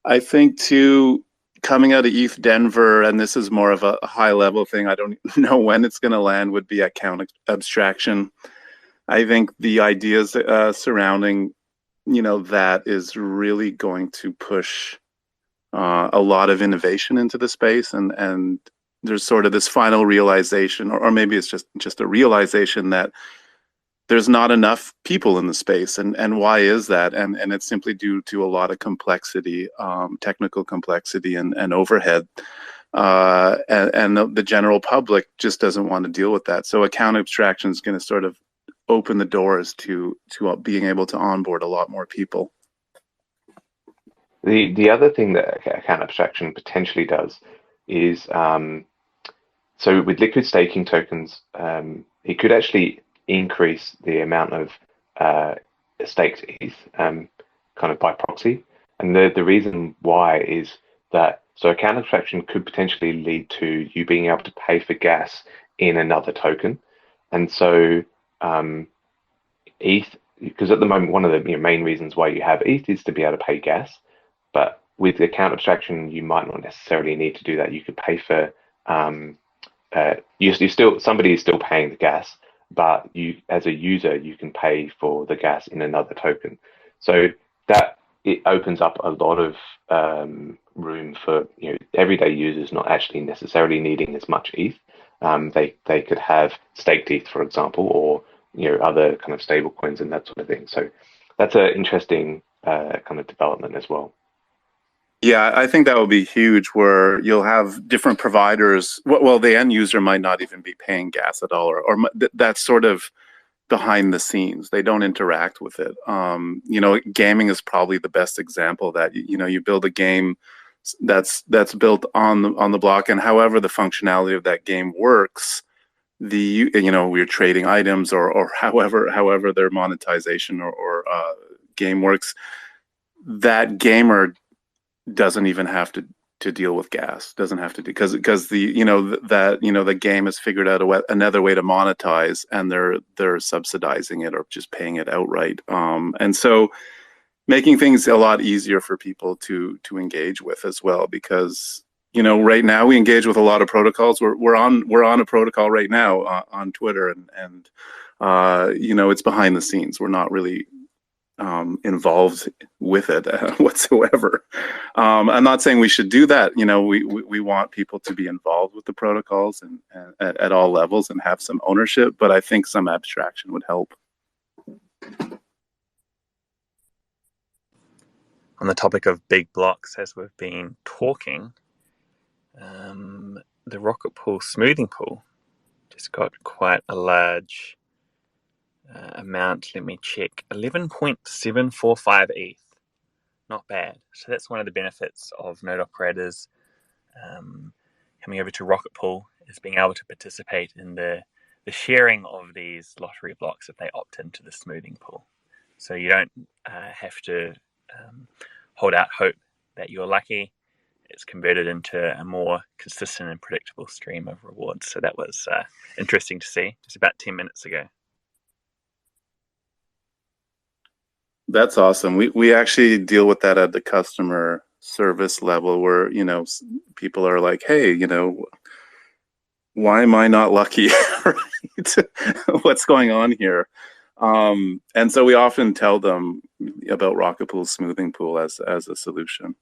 Speaker 4: I think too, coming out of ETH Denver, and this is more of a high level thing, I don't know when it's going to land, would be account abstraction. I think the ideas surrounding that is really going to push a lot of innovation into the space, and there's sort of this final realization, or maybe it's just a realization that there's not enough people in the space, and why is that? And it's simply due to a lot of complexity, technical complexity and overhead, and the general public just doesn't want to deal with that. So account abstraction is going to sort of open the doors to being able to onboard a lot more people.
Speaker 2: The other thing that account abstraction potentially does is, so with liquid staking tokens, it could actually increase the amount of a staked ETH kind of by proxy. And the reason why is that so account abstraction could potentially lead to you being able to pay for gas in another token. And so ETH, because at the moment, one of the main reasons why you have ETH is to be able to pay gas. But with account abstraction, you might not necessarily need to do that. You could pay for somebody is still paying the gas, but you as a user you can pay for the gas in another token. So that it opens up a lot of room for everyday users not actually necessarily needing as much ETH. They could have staked ETH, for example, or other kind of stable coins and that sort of thing. So that's an interesting kind of development as well.
Speaker 4: Yeah, I think that will be huge, where you'll have different providers. Well, the end user might not even be paying gas at all, or that's sort of behind the scenes. They don't interact with it. Gaming is probably the best example that you build a game that's built on the block, and however the functionality of that game works, we're trading items or however their monetization or game works, that gamer doesn't even have to deal with gas, doesn't have to do, because the game has figured out another way to monetize, and they're subsidizing it or just paying it outright, and so making things a lot easier for people to engage with as well, because right now we engage with a lot of protocols. We're on a protocol right now on Twitter, and it's behind the scenes. We're not really involved with it whatsoever. I'm not saying we should do that. We want people to be involved with the protocols and at all levels and have some ownership, but I think some abstraction would help.
Speaker 1: On the topic of big blocks, as we've been talking, the Rocket Pool smoothing pool just got quite a large amount. Let me check. 11.745 ETH. Not bad. So that's one of the benefits of node operators coming over to Rocket Pool, is being able to participate in the sharing of these lottery blocks if they opt into the smoothing pool. So you don't have to hold out hope that you're lucky. It's converted into a more consistent and predictable stream of rewards. So that was interesting to see just about 10 minutes ago.
Speaker 4: That's awesome. We actually deal with that at the customer service level, where people are like, hey, why am I not lucky? Right? What's going on here? And so we often tell them about Rocket Pool's smoothing pool as a solution.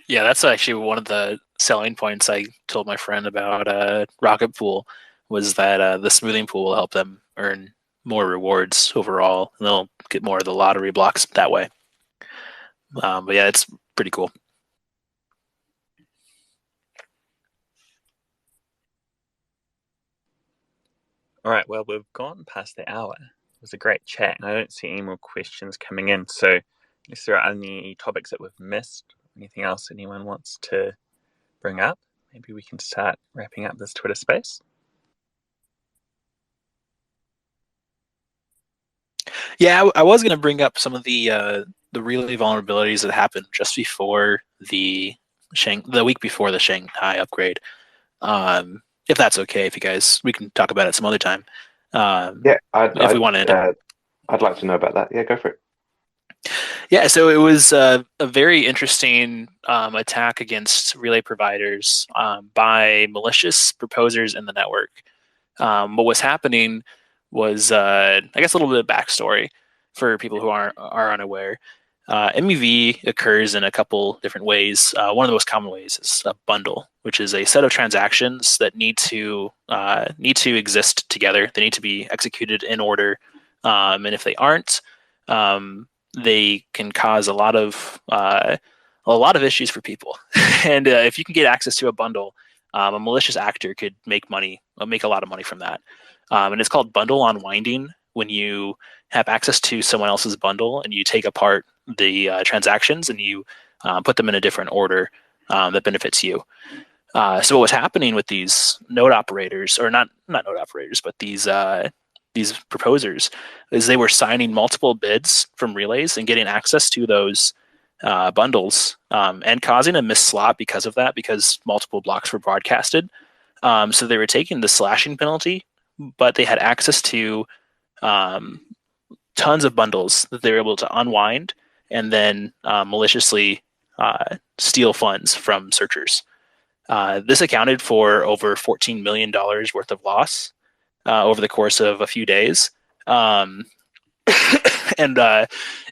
Speaker 3: Yeah, that's actually one of the selling points I told my friend about Rocket Pool, was that the smoothing pool will help them earn more rewards overall, and they'll get more of the lottery blocks that way. But yeah, it's pretty cool.
Speaker 1: All right, well, we've gone past the hour. It was a great chat, and I don't see any more questions coming in. So if there are any topics that we've missed, anything else anyone wants to bring up, maybe we can start wrapping up this Twitter space.
Speaker 3: Yeah, I was going to bring up some of the relay vulnerabilities that happened just before the week before the Shanghai upgrade. If that's okay, we can talk about it some other time.
Speaker 2: Yeah,
Speaker 3: if we want to.
Speaker 2: I'd like to know about that. Yeah, go for it.
Speaker 3: Yeah, so it was a very interesting attack against relay providers by malicious proposers in the network. What was happening was, I guess, a little bit of backstory for people who are unaware. MEV occurs in a couple different ways. One of the most common ways is a bundle, which is a set of transactions that need to exist together. They need to be executed in order, and if they aren't, they can cause a lot of issues for people. And if you can get access to a bundle, a malicious actor could make a lot of money from that. And it's called bundle unwinding, when you have access to someone else's bundle and you take apart the transactions and you put them in a different order that benefits you. So what was happening with these node operators, or not node operators, but these proposers is they were signing multiple bids from relays and getting access to those bundles and causing a missed slot because of that, because multiple blocks were broadcasted. So they were taking the slashing penalty, but they had access to tons of bundles that they were able to unwind and then maliciously steal funds from searchers. This accounted for over $14 million worth of loss over the course of a few days. And it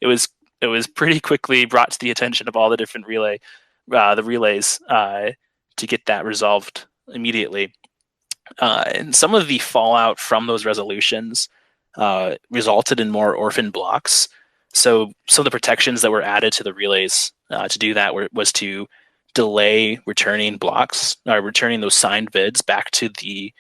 Speaker 3: was pretty quickly brought to the attention of all the different relays to get that resolved immediately. And some of the fallout from those resolutions resulted in more orphan blocks. So some of the protections that were added to the relays to do that was to delay returning blocks, or returning those signed bids back to the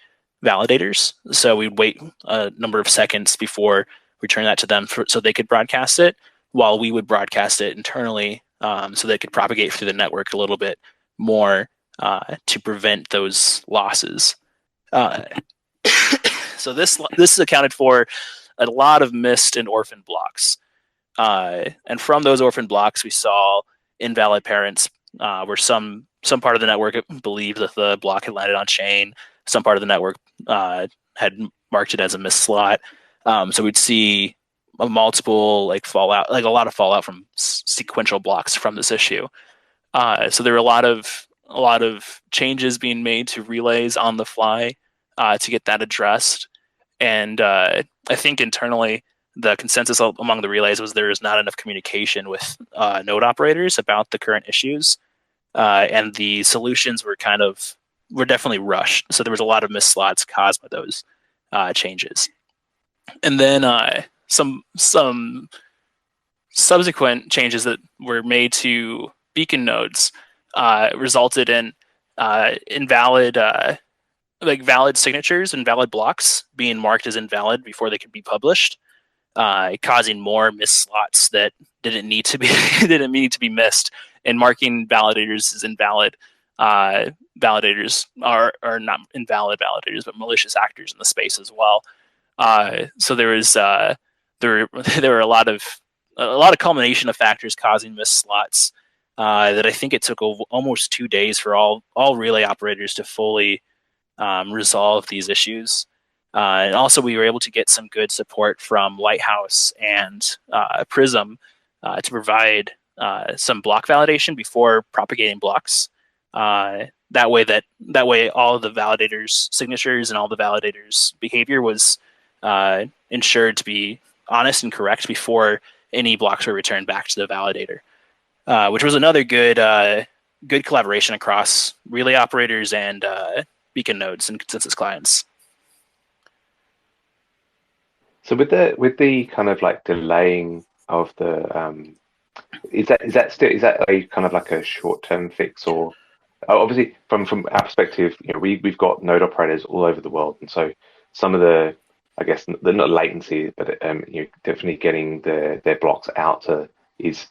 Speaker 3: validators. So we'd wait a number of seconds before return that to them so they could broadcast it, while we would broadcast it internally so they could propagate through the network a little bit more to prevent those losses. So this accounted for a lot of missed and orphan blocks. And from those orphan blocks, we saw invalid parents where some part of the network believed that the block had landed on chain. Some part of the network had marked it as a missed slot. So we'd see a multiple fallout, a lot of fallout from sequential blocks from this issue. So there were a lot of changes being made to relays on the fly to get that addressed. And I think internally, the consensus among the relays was there is not enough communication with node operators about the current issues, and the solutions were definitely rushed. So there was a lot of missed slots caused by those changes. And then some subsequent changes that were made to beacon nodes resulted in invalid valid signatures and valid blocks being marked as invalid before they could be published, causing more missed slots that didn't need to be missed, and marking validators as invalid. Validators are not invalid validators, but malicious actors in the space as well. So there were a lot of culmination of factors causing missed slots that I think it took almost 2 days for all relay operators to fully resolve these issues. And also, we were able to get some good support from Lighthouse and Prism to provide some block validation before propagating blocks. That way, all of the validators' signatures and all the validators' behavior was ensured to be honest and correct before any blocks were returned back to the validator, which was another good collaboration across relay operators and beacon nodes and consensus clients.
Speaker 2: So with the kind of delaying of the is that a kind of a short-term fix, or obviously from our perspective, we've got node operators all over the world, and so some of the, I guess, they're not latency, but definitely getting their blocks out is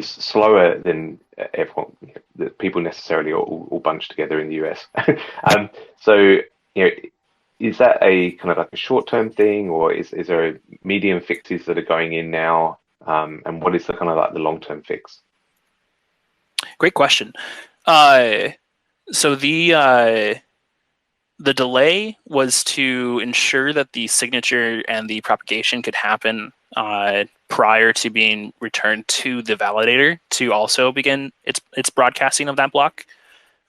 Speaker 2: slower than everyone, the people necessarily all bunched together in the US. So is that a kind of a short-term thing, or is there a medium fixes that are going in now, and what is the kind of the long-term fix?
Speaker 3: Great question. So the delay was to ensure that the signature and the propagation could happen prior to being returned to the validator to also begin its broadcasting of that block.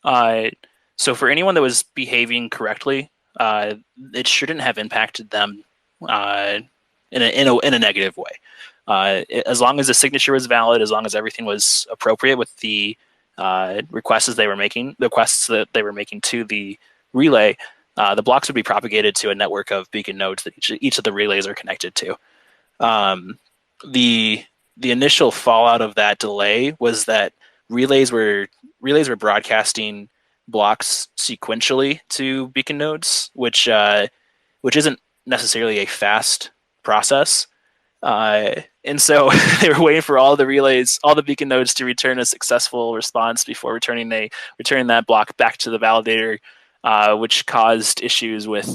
Speaker 3: So for anyone that was behaving correctly, it shouldn't have impacted them in a negative way. As long as the signature was valid, as long as everything was appropriate with the requests that they were making to the relay, the blocks would be propagated to a network of beacon nodes that each of the relays are connected to. The initial fallout of that delay was that relays were broadcasting blocks sequentially to beacon nodes, which isn't necessarily a fast process. And so they were waiting for all the beacon nodes to return a successful response before returning that block back to the validator, which caused issues with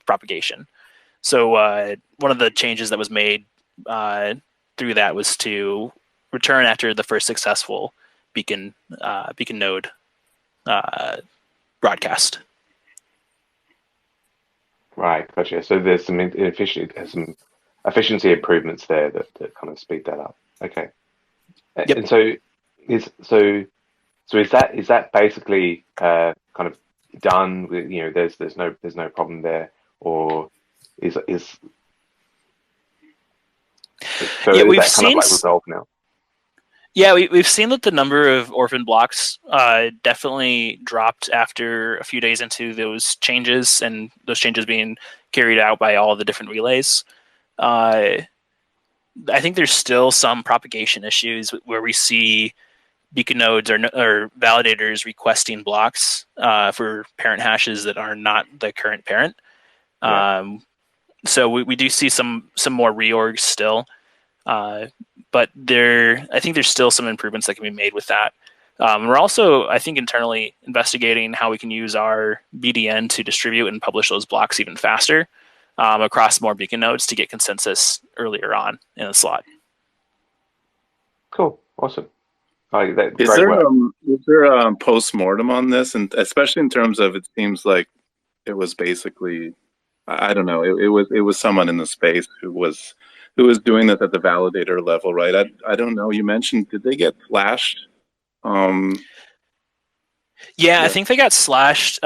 Speaker 3: propagation. So one of the changes that was made through that was to return after the first successful beacon node broadcast.
Speaker 2: Right, gotcha. So there's some efficiency improvements there that kind of speed that up. Okay.
Speaker 3: Yep.
Speaker 2: And so is that basically kind of done with, there's no problem there, or is so
Speaker 3: Yeah,
Speaker 2: is
Speaker 3: we've
Speaker 2: that kind of
Speaker 3: seen
Speaker 2: like resolved now?
Speaker 3: Yeah, we've seen that the number of orphan blocks definitely dropped after a few days into those changes, and those changes being carried out by all the different relays. I think there's still some propagation issues where we see beacon nodes or validators requesting blocks for parent hashes that are not the current parent.
Speaker 2: Yeah.
Speaker 3: So we do see some more reorgs still. But I think there's still some improvements that can be made with that. We're also, I think, internally investigating how we can use our BDN to distribute and publish those blocks even faster across more beacon nodes to get consensus earlier on in the slot.
Speaker 2: Cool. Awesome. Oh, that,
Speaker 4: Is
Speaker 2: great
Speaker 4: there
Speaker 2: work.
Speaker 4: is there a post-mortem on this, and especially in terms of, it seems like it was basically, I don't know, it was someone in the space who was doing this at the validator level, right? I don't know. You mentioned, did they get flashed?
Speaker 3: Yeah, I think they got slashed.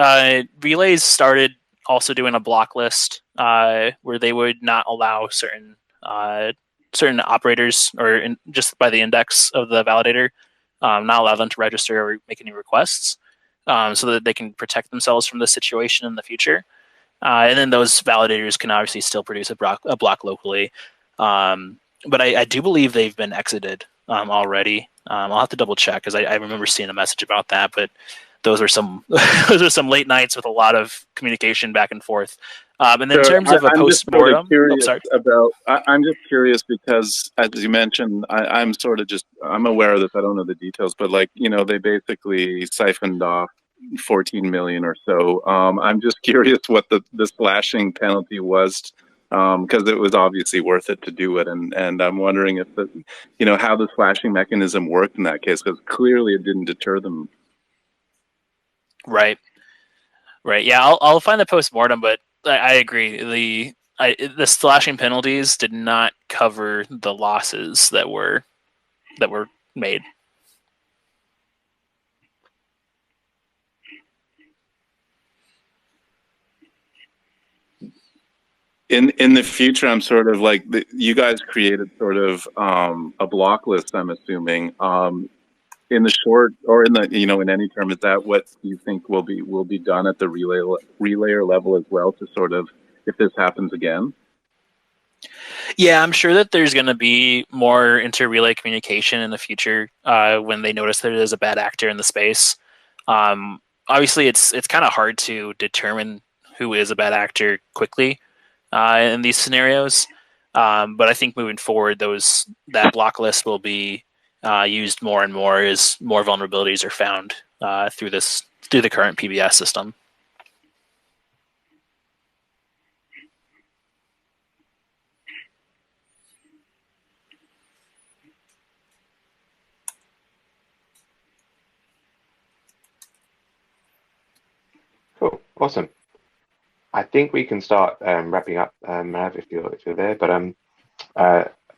Speaker 3: Relays started also doing a block list where they would not allow certain operators, or just by the index of the validator, not allow them to register or make any requests, so that they can protect themselves from this situation in the future. And then those validators can obviously still produce a block locally. But I do believe they've been exited already. I'll have to double check because I remember seeing a message about that. But those were some late nights with a lot of communication back and forth. And then in terms of a post-mortem,
Speaker 4: I'm just curious because, as you mentioned, I'm aware of this. I don't know the details, but they basically siphoned off 14 million or so. I'm just curious what the slashing penalty was, because it was obviously worth it to do it, and I'm wondering if how the slashing mechanism worked in that case, because clearly it didn't deter them.
Speaker 3: Right. Yeah, I'll find the post-mortem, but I agree. The slashing penalties did not cover the losses that were made.
Speaker 4: In the future, I'm sort of like, you guys created sort of a block list, I'm assuming. In the short, or in the in any term, is that what you think will be done at the relayer level as well, to sort of, if this happens again?
Speaker 3: Yeah, I'm sure that there's going to be more inter-relay communication in the future when they notice that there's a bad actor in the space. Obviously, it's kind of hard to determine who is a bad actor quickly in these scenarios. But I think moving forward, that block list will be used more and more as more vulnerabilities are found through the current PBS system.
Speaker 2: Cool. Awesome. I think we can start wrapping up, Mav, if you're there. But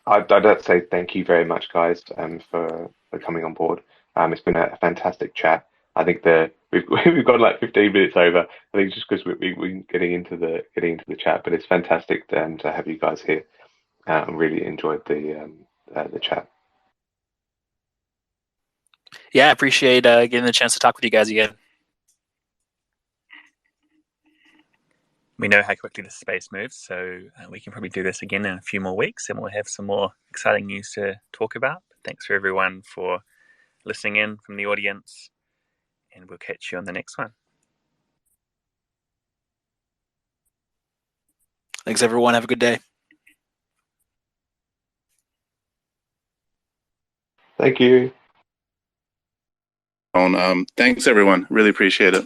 Speaker 2: I'd like to say thank you very much, guys, for coming on board. It's been a fantastic chat. I think we've got like 15 minutes over. I think just because we're getting into the chat, but it's fantastic to have you guys here. I really enjoyed the chat.
Speaker 3: Yeah, I appreciate getting the chance to talk with you guys again.
Speaker 1: We know how quickly the space moves, so we can probably do this again in a few more weeks, and we'll have some more exciting news to talk about. Thanks for everyone for listening in from the audience, and we'll catch you on the next one.
Speaker 3: Thanks, everyone. Have a good day.
Speaker 2: Thank you.
Speaker 4: Thanks, everyone. Really appreciate it.